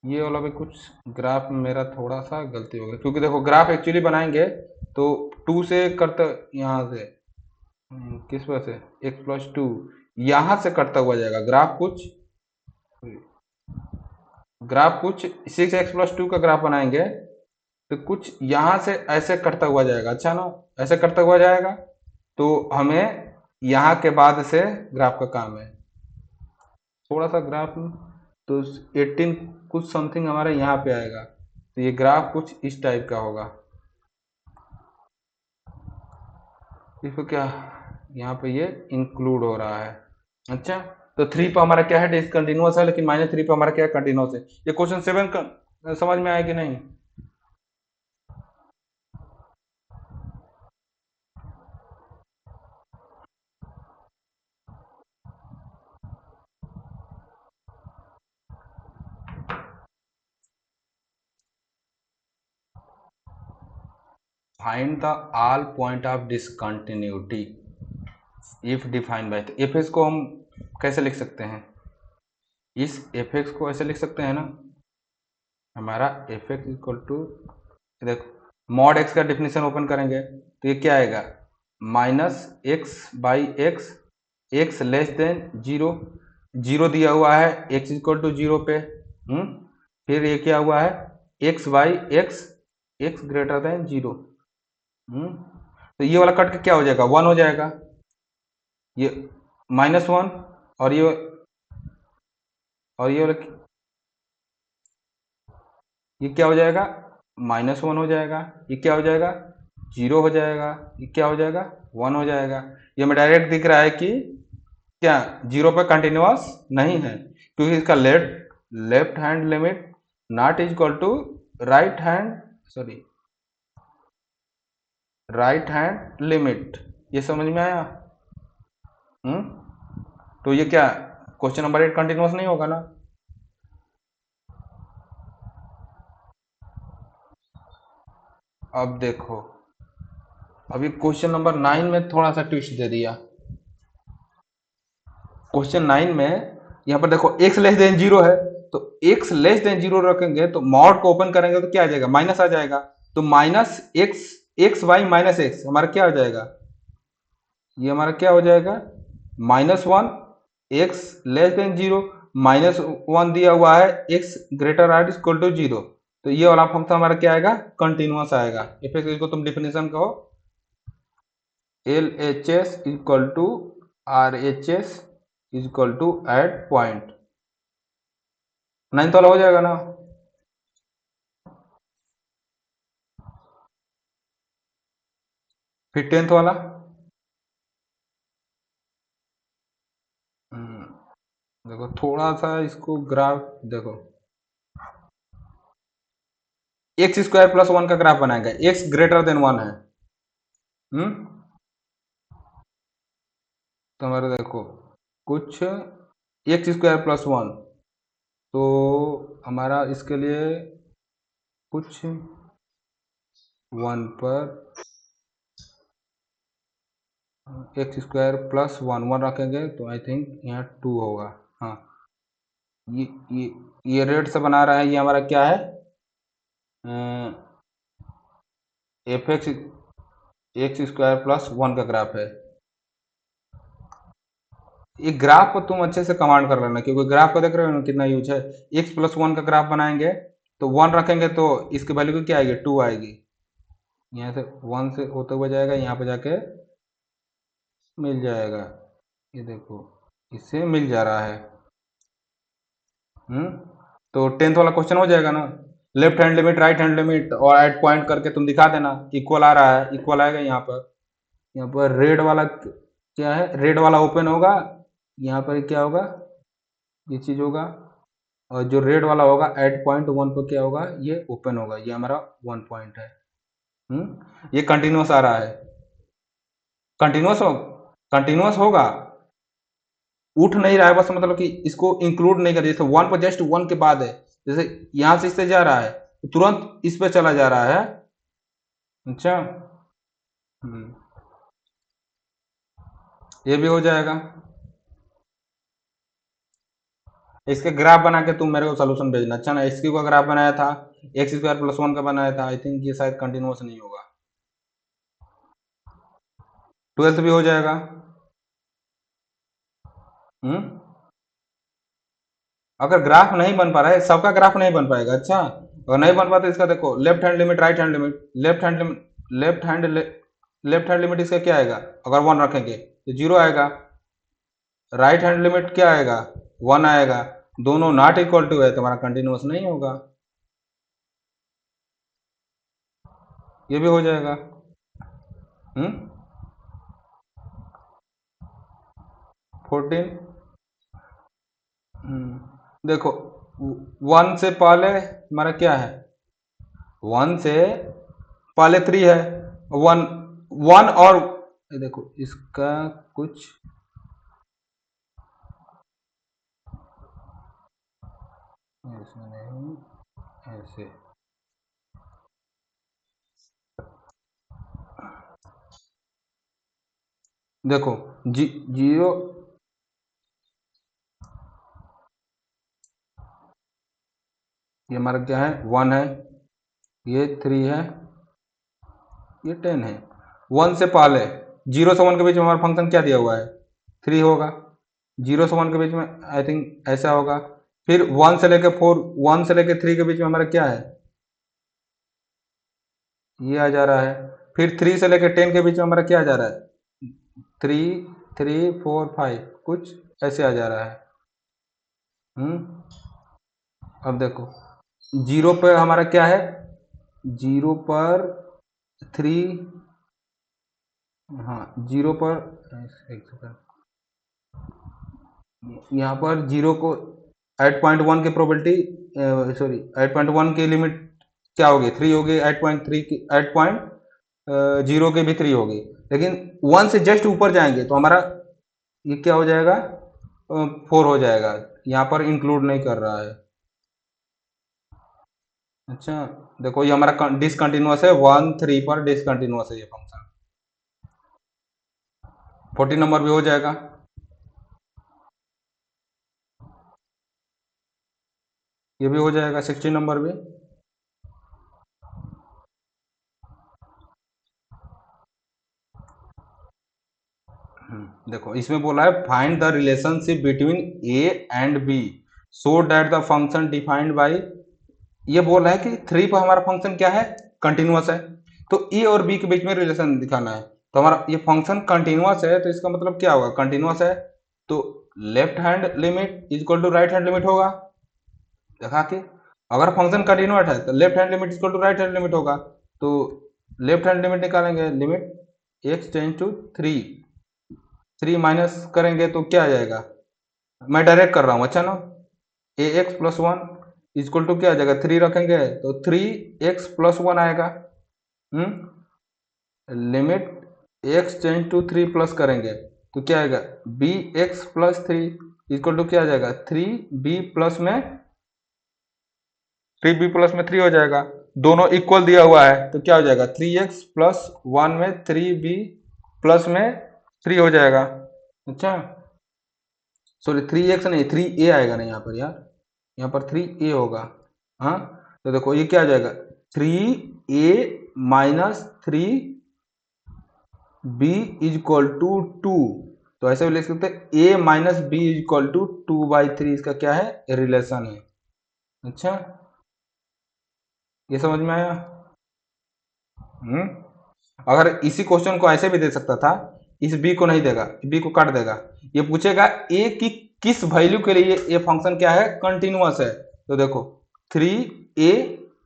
ये वाला भी कुछ ग्राफ में मेरा थोड़ा सा गलती हो गई, क्योंकि देखो ग्राफ एक्चुअली बनाएंगे तो 2 से करता, यहाँ से किस वजह से x+2 यहाँ से कटता हुआ जाएगा ग्राफ कुछ 6x+2 का ग्राफ बनाएंगे तो कुछ यहाँ से ऐसे कटता हुआ जाएगा, अच्छा ना, ऐसे कटता हुआ जाएगा। तो हमें यहाँ के बाद से ग्राफ का काम है, थोड़ा सा ग्राफ तो 18 कुछ समथिंग हमारे यहाँ पे आएगा, तो ये ग्राफ कुछ इस टाइप का होगा। इसको क्या यहाँ पे ये इंक्लूड हो रहा है, अच्छा। तो 3 पे हमारा क्या है, डिसकंटिन्यूअस है, लेकिन -3 पे हमारा क्या है, कंटिन्यूअस है। ये क्वेश्चन 7 का समझ में आया कि नहीं? Find the all point of discontinuity if defined by, F x को हम कैसे लिख सकते हैं, इस एफ एक्स को ऐसे लिख सकते हैं ना, हमारा एफ एक्स इक्वल टू, देखो मॉड एक्स का डिफिनेशन ओपन करेंगे तो ये क्या आएगा, -x/x, एक्स लेस देन 0, 0 दिया हुआ है x इक्वल टू 0 पे, फिर ये क्या हुआ है x/x, x ग्रेटर देन 0, तो ये वाला कट के क्या हो जाएगा, 1 हो जाएगा, ये -1, और ये वाला ये क्या हो जाएगा, -1 हो जाएगा, ये क्या हो जाएगा, 0 हो जाएगा, ये क्या हो जाएगा, 1 हो जाएगा। ये हमें डायरेक्ट दिख रहा है कि क्या 0 पर कंटिन्यूअस नहीं है, क्योंकि इसका left hand limit not is equal to right hand limit. ये समझ में आया? तो ये क्या क्वेश्चन नंबर 8 कंटिन्यूअस नहीं होगा ना। अब देखो, अभी क्वेश्चन नंबर 9 में थोड़ा सा ट्विस्ट दे दिया। क्वेश्चन 9 में यहाँ पर देखो x लेस देन 0 है, तो x लेस देन 0 रखेंगे तो मॉड को ओपन करेंगे तो क्या आ जाएगा, माइनस आ जाएगा, तो -x हमारा क्या हो जाएगा, ये हमारा क्या हो जाएगा, -1, x लेस देन 0, -1 दिया हुआ है, x greater or equal to 0, तो ये वाला फंक्शन हमारा क्या आएगा, कंटिन्यूअस आएगा। इफ इसको तुम डिफिनेशन कहो, LHS equal to RHS equal to at point, 9th वाला हो जाएगा ना। फिर 10th वाला, देखो थोड़ा सा इसको ग्राफ देखो, x² + 1 का ग्राफ बनाएगा, x ग्रेटर देन 1 है, तो हमारे देखो कुछ x² + 1, तो हमारा इसके लिए कुछ 1 पर x² + 1 रखेंगे तो आई थिंक यहाँ 2 होगा, हाँ। ये ये ये रेड से बना रहा है, ये हमारा क्या है, x² + 1 का ग्राफ है। ये ग्राफ को तुम अच्छे से कमांड कर लेना, क्योंकि ग्राफ को देख रहे हो ना कितना यूज है। x+1 का ग्राफ बनाएंगे तो 1 रखेंगे तो इसकी वैल्यू की क्या आएगी, 2 आएगी, यहाँ से 1 से होते हुए जाएगा, यहाँ पे जाके मिल जाएगा, ये देखो इससे मिल जा रहा है। तो 10th वाला क्वेश्चन हो जाएगा ना, left hand limit right hand limit और एट पॉइंट करके तुम दिखा देना, इक्वल आ रहा है, इक्वल आएगा यहाँ पर। यहाँ पर रेड वाला क्या है, रेड वाला ओपन होगा, यहाँ पर क्या होगा, ये चीज होगा, और जो रेड वाला होगा एट पॉइंट 1 पर क्या होगा, ये ओपन होगा, ये हमारा 1 पॉइंट है। ये कंटिन्यूस आ रहा है, कंटिन्यूस होगा, उठ नहीं रहा है, बस मतलब कि इसको इंक्लूड नहीं कर, जैसे 1 पर जस्ट 1 के बाद है, जैसे यहां से इससे जा रहा है तो तुरंत इस पे चला जा रहा है, अच्छा। ये भी हो जाएगा। इसके ग्राफ बना के तुम मेरे को सोल्यूशन भेजना, अच्छा ना। एक्स क्यू का ग्राफ बनाया था, एक्स स्क्वायर प्लस 1 का बनाया था, आई थिंक ये शायद कंटिन्यूस नहीं होगा। 12th भी हो जाएगा। हम्म अगर ग्राफ नहीं बन पा रहा है, सबका ग्राफ नहीं बन पाएगा, अच्छा। अगर नहीं बन पाता इसका देखो, left hand limit, right hand limit, left hand left hand limit इसका क्या आएगा, अगर 1 रखेंगे तो 0 आएगा। राइट हैंड लिमिट क्या आएगा, 1 आएगा। दोनों नॉट इक्वल टू है, तुम्हारा कंटिन्यूस नहीं होगा। ये भी हो जाएगा। हम्म 14। देखो, 1 से पहले हमारा क्या है, 1 से पहले 3 है। 1 1 और ये देखो इसका कुछ ऐसे नहीं, ऐसे। देखो जीरो, ये हमारा क्या है, 1 है, ये 3 है, ये 10 है। 1 से पहले, 0 से 1 के बीच में हमारा फंक्शन क्या दिया हुआ है, 3 होगा। 0 से 1 के बीच में आई थिंक ऐसा होगा। फिर 1 से लेके 4, 1 से लेके 3 के बीच में हमारा क्या है, ये आ जा रहा है। फिर 3 से लेके 10 के बीच में हमारा क्या आ जा रहा है, 3 3 4 5, कुछ ऐसे आ जा रहा है। अब देखो, 0 पर हमारा क्या है, 0 पर 3, हाँ 0 पर, एक सेकंड, यहाँ पर 0 को 8.1 की प्रोबेबिलिटी, सॉरी 8.1 की लिमिट क्या होगी, 3 होगी। 8.3 की 8.0 की भी 3 होगी। लेकिन 1 से जस्ट ऊपर जाएंगे तो हमारा ये क्या हो जाएगा, 4 हो जाएगा। यहाँ पर इंक्लूड नहीं कर रहा है। अच्छा, देखो ये हमारा डिसकंटिन्यूअस है, 1 3 पर डिसकंटिन्यूअस है ये फंक्शन। 14 नंबर भी हो जाएगा। ये भी हो जाएगा, 16 नंबर भी। देखो इसमें बोला है find the relationship between a and b so that the function defined by, ये बोल रहा है कि 3 पर हमारा फंक्शन क्या है, कंटिन्यूअस है। तो ए और बी के बीच में रिलेशन दिखाना है। तो हमारा ये फंक्शन कंटिन्यूअस है, तो इसका मतलब क्या होगा, कंटिन्यूअस है तो left hand limit is equal to right hand limit होगा। देखा कि अगर फंक्शन कंटिन्यूअस है तो left hand limit is equal to right hand limit होगा। तो लेफ्ट हैंड लिमिट निकालेंगे, limit x tends to 3, 3 minus करेंगे तो क्या आ जाएगा, मैं डायरेक्ट कर रहा हूँ, अच्छा ना। ए एक्स प्लस 1 इजक्वल टू क्या आ जाएगा, 3 रखेंगे तो 3x प्लस 1 आएगा। Limit x tends to 3 plus करेंगे तो क्या आएगा, b x plus 3 equal to क्या आ जाएगा, 3b प्लस में 3 हो जाएगा। दोनों इक्वल दिया हुआ है तो क्या हो जाएगा, 3x प्लस 1 में 3b प्लस में 3 हो जाएगा। अच्छा, सॉरी 3x नहीं, 3a आएगा ना यहाँ पर यार, यहाँ पर 3a होगा। हाँ, तो देखो ये क्या आ जाएगा, 3a-3b इज इक्वल टू 2। तो ऐसे भी लिख सकते हैं a minus b is equal to 2/3, इसका क्या है, रिलेशन है। अच्छा, ये समझ में आया। हम्म अगर इसी क्वेश्चन को ऐसे भी दे सकता था, इस बी को नहीं देगा, बी को काट देगा, ये पूछेगा ए की किस वैल्यू के लिए ये फंक्शन क्या है, कंटिन्यूअस है। तो देखो 3a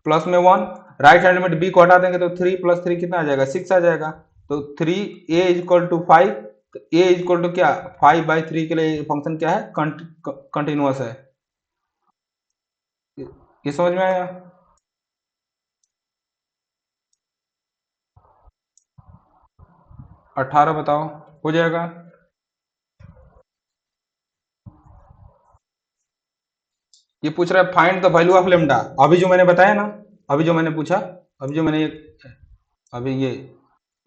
प्लस में 1, राइट हैंड लिमिट b को हटा देंगे तो 3 प्लस 3 कितना आ जाएगा, 6 आ जाएगा। तो 3a इज इक्वल टू 5, तो a इज इक्वल टू क्या, 5/3 के लिए फंक्शन क्या है, कंटिन्यूअस है। ये समझ में आया। 18 बताओ, हो जाएगा। ये पूछ रहा है find the value of lambda, अभी जो मैंने बताया ना, अभी जो मैंने पूछा, अभी जो मैंने अभी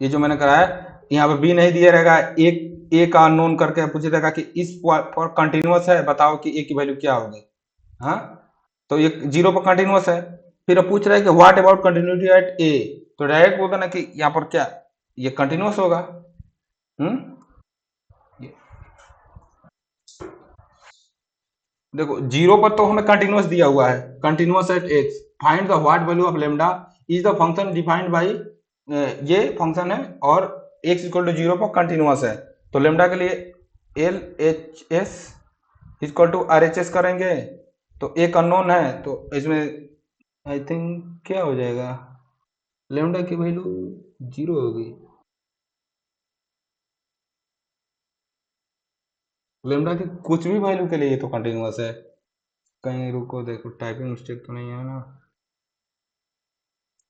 ये जो मैंने कराया, यहाँ पे बी नहीं दिया रहेगा, एक ए का अननोन करके पूछेगा कि इस पर कंटिन्यूअस है, बताओ कि ए की वैल्यू क्या होगी। हाँ, तो ये 0 पर कंटिन्यूअस है। फिर अब पूछ रहा है कि व्हाट अबाउट कंटिन्यूटी एट ए, तो डायरेक्ट बोलता ना कि यहाँ पर क्या ये कंटिन्यूअस होगा। ये- देखो 0 पर तो हमें कंटिन्यूअस दिया हुआ है, continuous at x, find the what value of lambda is the function defined by, ये फंक्शन है और एक्स इक्वल टू 0 पर कंटिन्यूअस है। तो लेमडा के लिए L H S equal to R H S करेंगे, तो एक अननोन है, तो इसमें आई थिंक क्या हो जाएगा, लेमडा की वैल्यू 0 होगी। लेमडा की कुछ भी वैल्यू के लिए ये तो कंटिन्यूअस है। कहीं रुको, देखो टाइपिंग मिस्टेक तो नहीं है ना,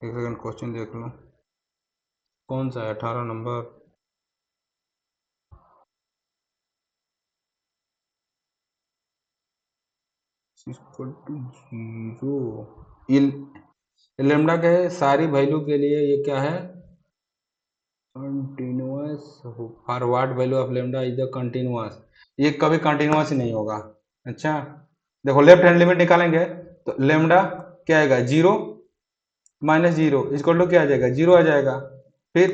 एक सेकंड क्वेश्चन देख लो कौन सा है, 18 नंबर। इक्वल टू 0, लेमडा के सारी वैल्यू के लिए ये क्या है, continuous, for what value of lambda is the continuous, ये कभी कंटिन्यूअस ही नहीं होगा। अच्छा, देखो लेफ्ट हैंड लिमिट निकालेंगे तो लेमडा क्या आएगा, 0 माइनस 0 इक्वल टू क्या आ जाएगा, 0 आ जाएगा। फिर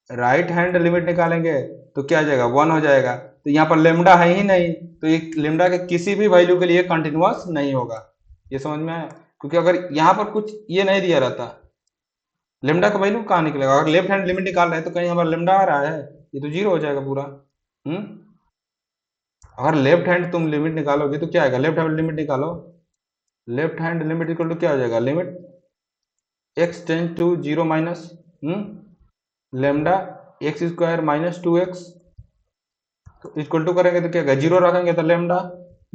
राइट हैंड लिमिट निकालेंगे तो क्या आ जाएगा, 1 हो जाएगा। तो यहाँ पर लेमडा है ही नहीं, तो ये लेमडा के किसी भी वैल्यू के लिए कंटिन्यूअस नहीं होगा। ये समझ में आया, क्योंकि अगर यहाँ पर कुछ ये नहीं दिया रहता, लेमडा का वैल्यू कहाँ निकलेगा, अगर लेफ्ट हैंड लिमिट निकाल रहे हैं तो कहीं हमारा लेमडा आ रहा है, ये तो 0 हो जाएगा पूरा। हम्म, अगर लेफ्ट हैंड तुम लिमिट निकालोगे तो क्या आएगा, लेफ्ट हैंड लिमिट निकालो, left hand limit equal to क्या हो जाएगा, limit x tend to 0 minus lambda x square minus 2x, तो इक्वल टू करेंगे तो क्या आएगा, 0 रखेंगे तो लेमडा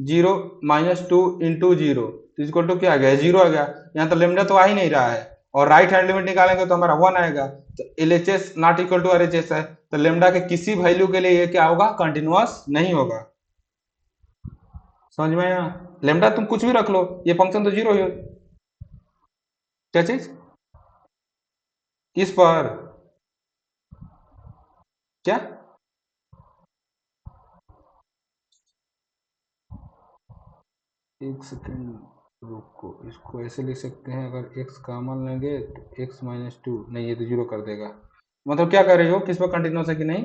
0 माइनस 2 इंटू 0, तो इक्वल टू क्या आ गया, 0 आ गया। यहाँ तो लेमडा तो आ ही नहीं रहा है, और राइट हैंड लिमिट निकालेंगे तो हमारा 1 आएगा, तो L H S not equal to R H S है, तो लेमडा के किसी वैल्यू के लिए ये क्या होगा, कंटिन्यूअस नहीं होगा। समझ में आया, लेमडा तुम कुछ भी रख लो, ये फंक्शन तो 0 ही, क्या चीज, इस पर क्या, एक सेकेंड रुको, इसको ऐसे लिख सकते हैं, अगर x कॉमन लेंगे तो x माइनस 2, नहीं ये तो 0 कर देगा। मतलब क्या कर रही हो, किस पर कंटिन्यूस है कि नहीं,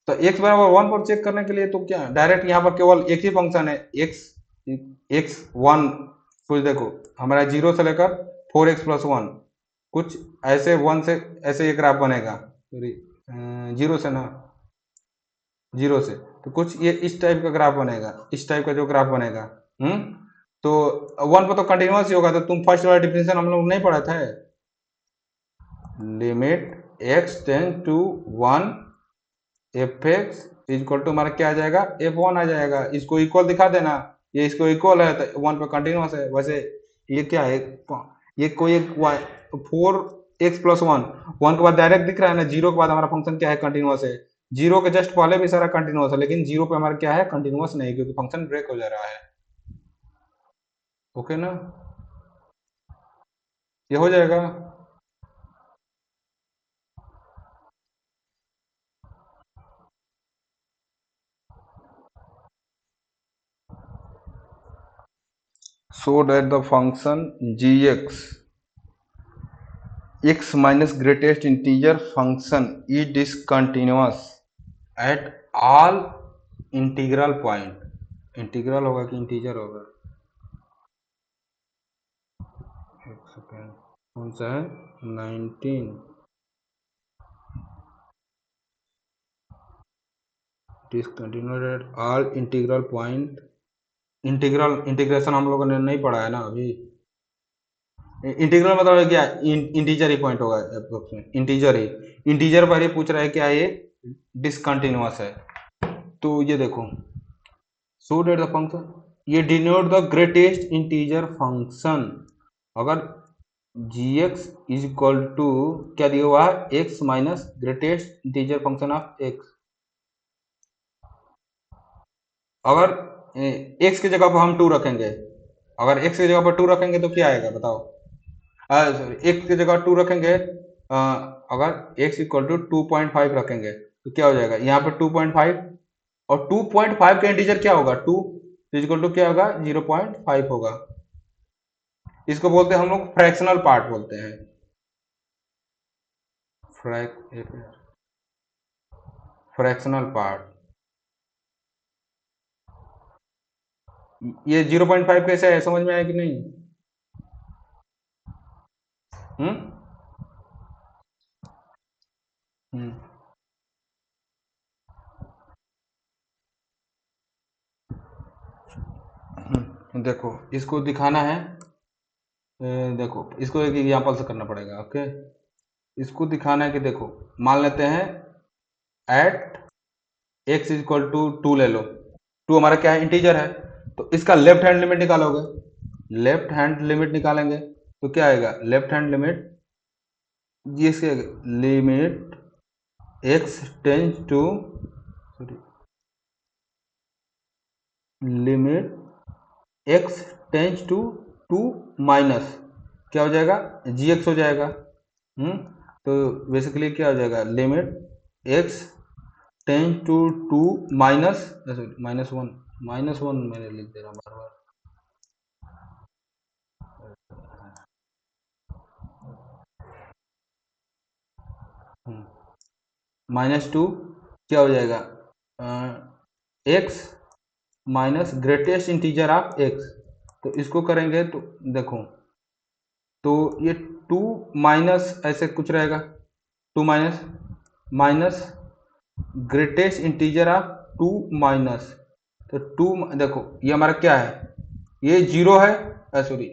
तो x बराबर 1 पर चेक करने के लिए तो क्या डायरेक्ट यहाँ पर केवल एक ही फंक्शन है, x1, कुछ देखो हमारा 0 से लेकर 4x प्लस 1, कुछ ऐसे 1 से ऐसे एक ग्राफ बनेगा, सॉरी 0 से ना, 0 से, तो कुछ ये इस टाइप का ग्राफ बनेगा, इस टाइप का जो ग्राफ बनेगा। हम्म, तो 1 पर तो कंटिन्यूअस ही होगा, तो तुम फर्स्ट वाला डिफिनेशन हम लोग नहीं पढ़ा था, limit x tend to 1 f x equal to हमारा क्या आ जाएगा, F1 आ जाएगा, इसको इक्वल दिखा देना, ये इसको इक्वल है तो 1 पर कंटिन्यूअस है। वैसे ये क्या है, ये कोई एक 4x प्लस 1 के बाद डायरेक्ट दिख रहा है ना, 0 के बाद हमारा फंक्शन क्या है, कंटिन्यूअस है, 0 के जस्ट पहले भी सारा कंटिन्यूअस है, लेकिन 0 पे हमारा क्या है, कंटिन्यूअस नहीं, क्योंकि फंक्शन ब्रेक हो जा रहा है। ओके ना, ये हो जाएगा। So that the function gx x minus greatest integer function is discontinuous at all integral point, integral होगा कि इंटीजर होगा, एक सेकेंड कौन सा है, 19, discontinued at all integral point, integral integration हम लोगों ने नहीं पढ़ा है ना अभी, इंटीग्रल मतलब क्या, इंटीजर ही पॉइंट होगा, इंटीजर ही, इंटीजर पर ही पूछ रहा है क्या ये डिसकंटिन्यूअस है। तो ये देखो, सो डेट द फंक्शन, ये denote the greatest integer function, अगर gx इज इक्वल टू क्या दिया हुआ है, x minus greatest integer function of x, अगर x की जगह पर हम 2 रखेंगे, अगर x की जगह पर 2 रखेंगे तो क्या आएगा बताओ, सॉरी x की जगह 2 रखेंगे अगर x इक्वल टू 2.5 रखेंगे तो क्या हो जाएगा, यहाँ पर 2.5 और 2.5 का इंटीजर क्या होगा, 2 इक्वल टू क्या होगा, 0.5 होगा। इसको बोलते हैं हम लोग फ्रैक्शनल पार्ट बोलते हैं, फ्रैक्शनल पार्ट। ये 0.5 कैसे है, समझ में आया कि नहीं? हम्म हम्म देखो इसको दिखाना है, देखो इसको एक एग्जांपल से करना पड़ेगा। ओके, इसको दिखाना है कि देखो मान लेते हैं एट x इक्वल टू 2 ले लो, 2 हमारा क्या है, इंटीजर है। तो इसका लेफ्ट हैंड लिमिट निकालोगे, लेफ्ट हैंड लिमिट निकालेंगे तो क्या आएगा, लेफ्ट हैंड लिमिट, ये इसके limit x tends to, limit x tends to 2 minus क्या हो जाएगा, gx हो जाएगा। तो बेसिकली क्या हो जाएगा, limit x tends to 2 minus -1, -1 मैंने लिख दे रहा हूँ बार बार, -2 क्या हो जाएगा, x minus greatest integer of x। तो इसको करेंगे तो देखो, तो ये 2 माइनस ऐसे कुछ रहेगा, 2 minus minus greatest integer of 2 minus, तो 2 देखो ये हमारा क्या है, ये 0 है, सॉरी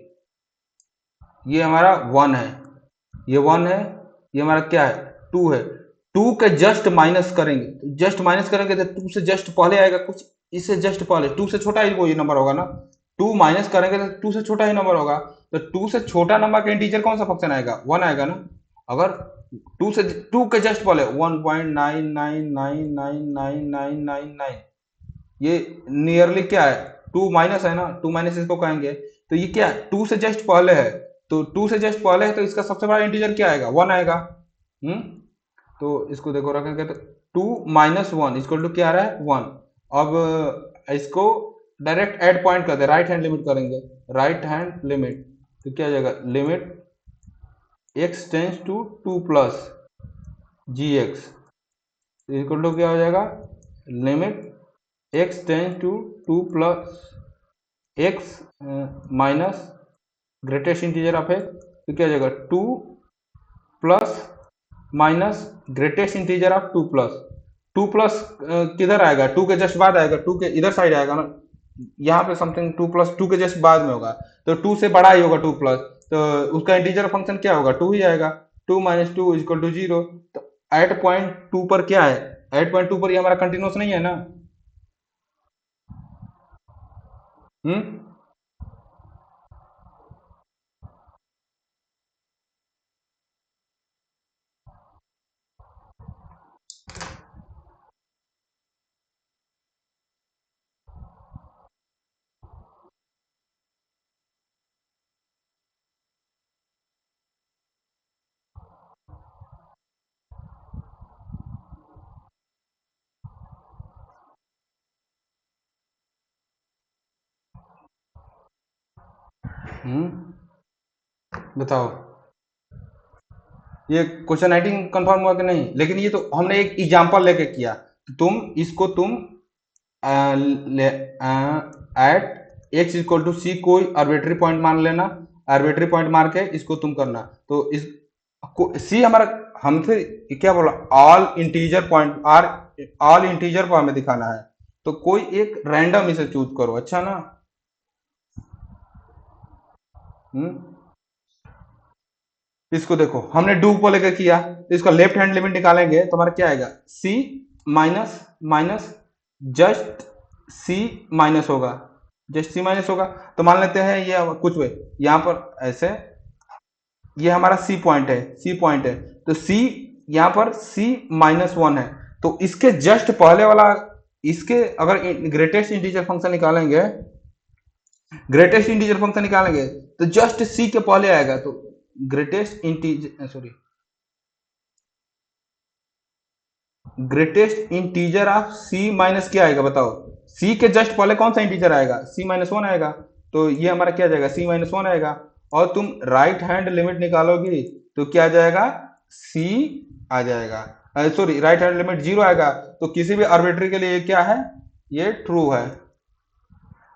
ये हमारा 1 है, ये 1 है, ये हमारा क्या है, 2 है। 2 के जस्ट माइनस करेंगे, जस्ट माइनस करेंगे तो 2 से जस्ट पहले आएगा कुछ, इससे जस्ट पहले 2 से छोटा ही कोई नंबर होगा ना, 2 माइनस करेंगे तो 2 से छोटा ही नंबर होगा। तो 2 से छोटा नंबर का इंटीजर कौन सा फंक्शन आएगा, 1 आएगा ना। अगर 2 से 2 के जस्ट पहले 1.99999999, ये नियरली क्या है, 2 माइनस है ना, 2 माइनस इसको कहेंगे। तो ये क्या है, 2 से जस्ट पहले है, तो 2 से जस्ट पहले है तो इसका सबसे बड़ा इंटीजर क्या आएगा, 1 आएगा। हम्म तो इसको देखो रखेंगे तो 2 माइनस 1 इक्वल टू क्या आ रहा है, 1। अब इसको डायरेक्ट ऐड पॉइंट कर दे, राइट हैंड लिमिट करेंगे, राइट हैंड लिमिट तो क्या आ जाएगा, limit x tends to 2 plus gx equal to क्या हो जाएगा, limit x tends to 2 plus x minus greatest integer of x, तो क्या हो जाएगा 2 plus minus greatest integer of 2 plus, 2 plus किधर आएगा, 2 के जस्ट बाद आएगा, 2 के इधर साइड आएगा ना, यहाँ पे समथिंग 2 प्लस 2 के जस्ट बाद में होगा, तो 2 से बड़ा ही होगा 2 प्लस, तो उसका इंटीजर फंक्शन क्या होगा, 2 ही आएगा। 2 माइनस 2 इक्वल टू 0। तो एट पॉइंट 2 पर क्या है, एट पॉइंट 2 पर ये हमारा कंटिन्यूस नहीं है ना। हम्म बताओ, ये क्वेश्चन राइटिंग कंफर्म हुआ कि नहीं, लेकिन ये तो हमने एक एग्जांपल लेके किया, तो तुम इसको तुम एट एक्स इक्वल टू सी कोई आर्बिट्री पॉइंट मान लेना, आर्बिट्री पॉइंट मार के इसको तुम करना, तो इस सी हमारा, हमसे क्या बोला, all integer point, or all integer पर हमें दिखाना है, तो कोई एक रैंडम इसे चूज करो, अच्छा ना। हम्म इसको देखो हमने डू को लेकर किया, तो इसका लेफ्ट हैंड लिमिट निकालेंगे तो हमारा क्या आएगा, C minus minus just C minus होगा, जस्ट सी माइनस होगा। तो मान लेते हैं ये कुछ वे यहाँ पर ऐसे, ये हमारा सी पॉइंट है, सी पॉइंट है, तो सी यहाँ पर सी -1 है, तो इसके जस्ट पहले वाला, इसके अगर ग्रेटेस्ट इंटीजर फंक्शन निकालेंगे, ग्रेटेस्ट इंटीजर फंक्शन निकालेंगे तो जस्ट सी के पहले आएगा, तो greatest integer, sorry greatest integer of c minus क्या आएगा बताओ। सी के जस्ट पहले कौन सा इंटीजर आएगा, सी माइनस वन आएगा, तो ये हमारा क्या जाएगा, सी माइनस वन आएगा। और तुम राइट हैंड लिमिट निकालोगी तो क्या आ जाएगा, सी आ जाएगा, sorry right hand limit zero आएगा, तो किसी भी आर्बिट्री के लिए ये क्या है, ये ट्रू है।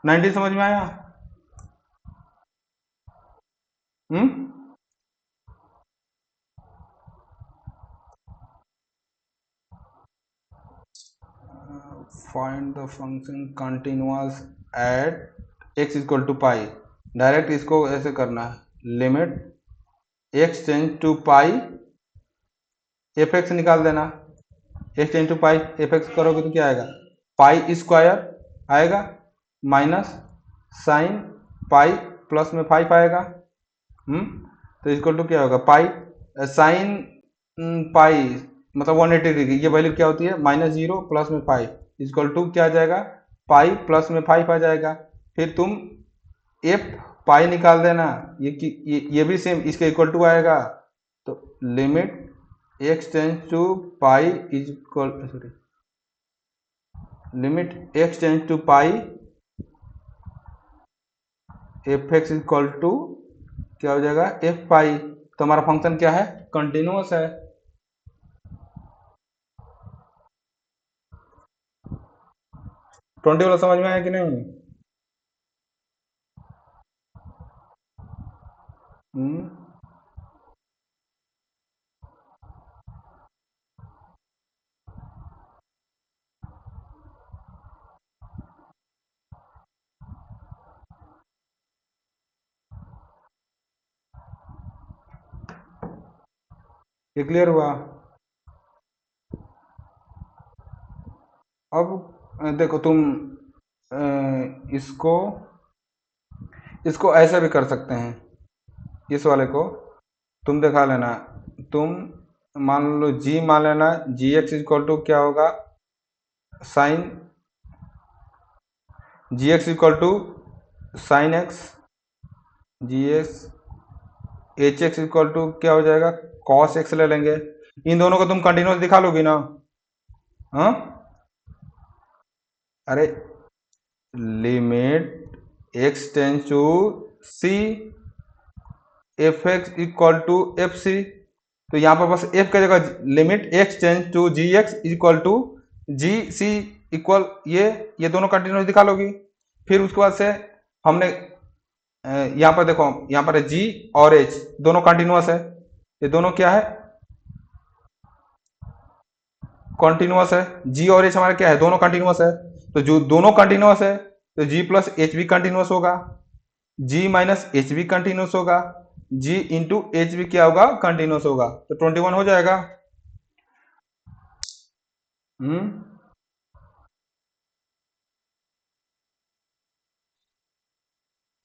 19 समझ में आया। हम्म। Find the function continuous at x equal to pi. Direct इसको ऐसे करना है, limit x tend to pi F x निकाल देना। X tend to pi F X करोगे तो क्या आएगा, पाई स्क्वायर आएगा माइनस साइन पाई प्लस में 5 आएगा। तो इक्वल टू क्या होगा, पाई साइन पाई मतलब 180 डिग्री, ये वैल्यू क्या होती है, -0 प्लस में 5 इक्वल टू क्या आ जाएगा, पाई प्लस में 5 आ जाएगा। फिर तुम एफ पाई निकाल देना, ये भी सेम इसके इक्वल टू आएगा। तो limit x tends to pi is equal, sorry limit x tends to pi F x equal to क्या हो जाएगा, एफ पाई। तो हमारा फंक्शन क्या है, कंटिन्यूअस है। 20 वाला समझ में आया कि नहीं। हम्म। ये क्लियर हुआ। अब देखो तुम इसको इसको ऐसा भी कर सकते हैं, इस वाले को तुम दिखा लेना। तुम मान लो जी मान लेना, जी एक्स इक्वल टू क्या होगा, sine g x equal to sine x, g x h x equal to क्या हो जाएगा, कॉस एक्स ले लेंगे। इन दोनों को तुम कंटिन्यूस दिखा लोगी ना। हाँ, अरे limit x tends to C F x equal to f c, तो यहाँ पर बस एफ का जगह limit x tends to g x equal to g c equal ये दोनों कंटिन्यूस दिखा लोगी। फिर उसके बाद से हमने यहाँ पर देखो, यहाँ पर जी और एच दोनों कंटिन्यूस है, ये दोनों क्या है, कॉन्टिन्यूस है। जी और एच हमारा क्या है, दोनों कंटिन्यूस है। तो जो दोनों कंटिन्यूस है तो जी प्लस एच भी कंटिन्यूस होगा, जी माइनस एच भी कंटिन्यूस होगा, जी इंटू एच भी क्या होगा, कंटिन्यूस होगा। तो 21 हो जाएगा। हम्म।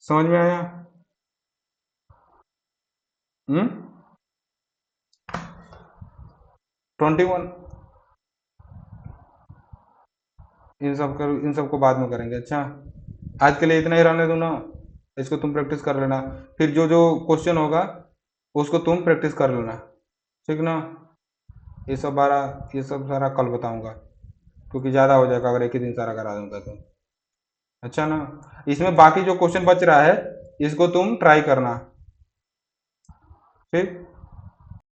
समझ में आया। 21। इन सबको बाद में करेंगे। अच्छा, आज के लिए इतना ही रहने दो ना, इसको तुम प्रैक्टिस कर लेना। फिर जो जो क्वेश्चन होगा उसको तुम प्रैक्टिस कर लेना, ठीक ना। ये सब सारा कल बताऊंगा, क्योंकि ज़्यादा हो जाएगा अगर एक ही दिन सारा करा दूंगा तो। अच्छा ना, इसमें बाकी जो क्वेश्चन बच रहा है इसको तुम ट्राई करना, ठीक।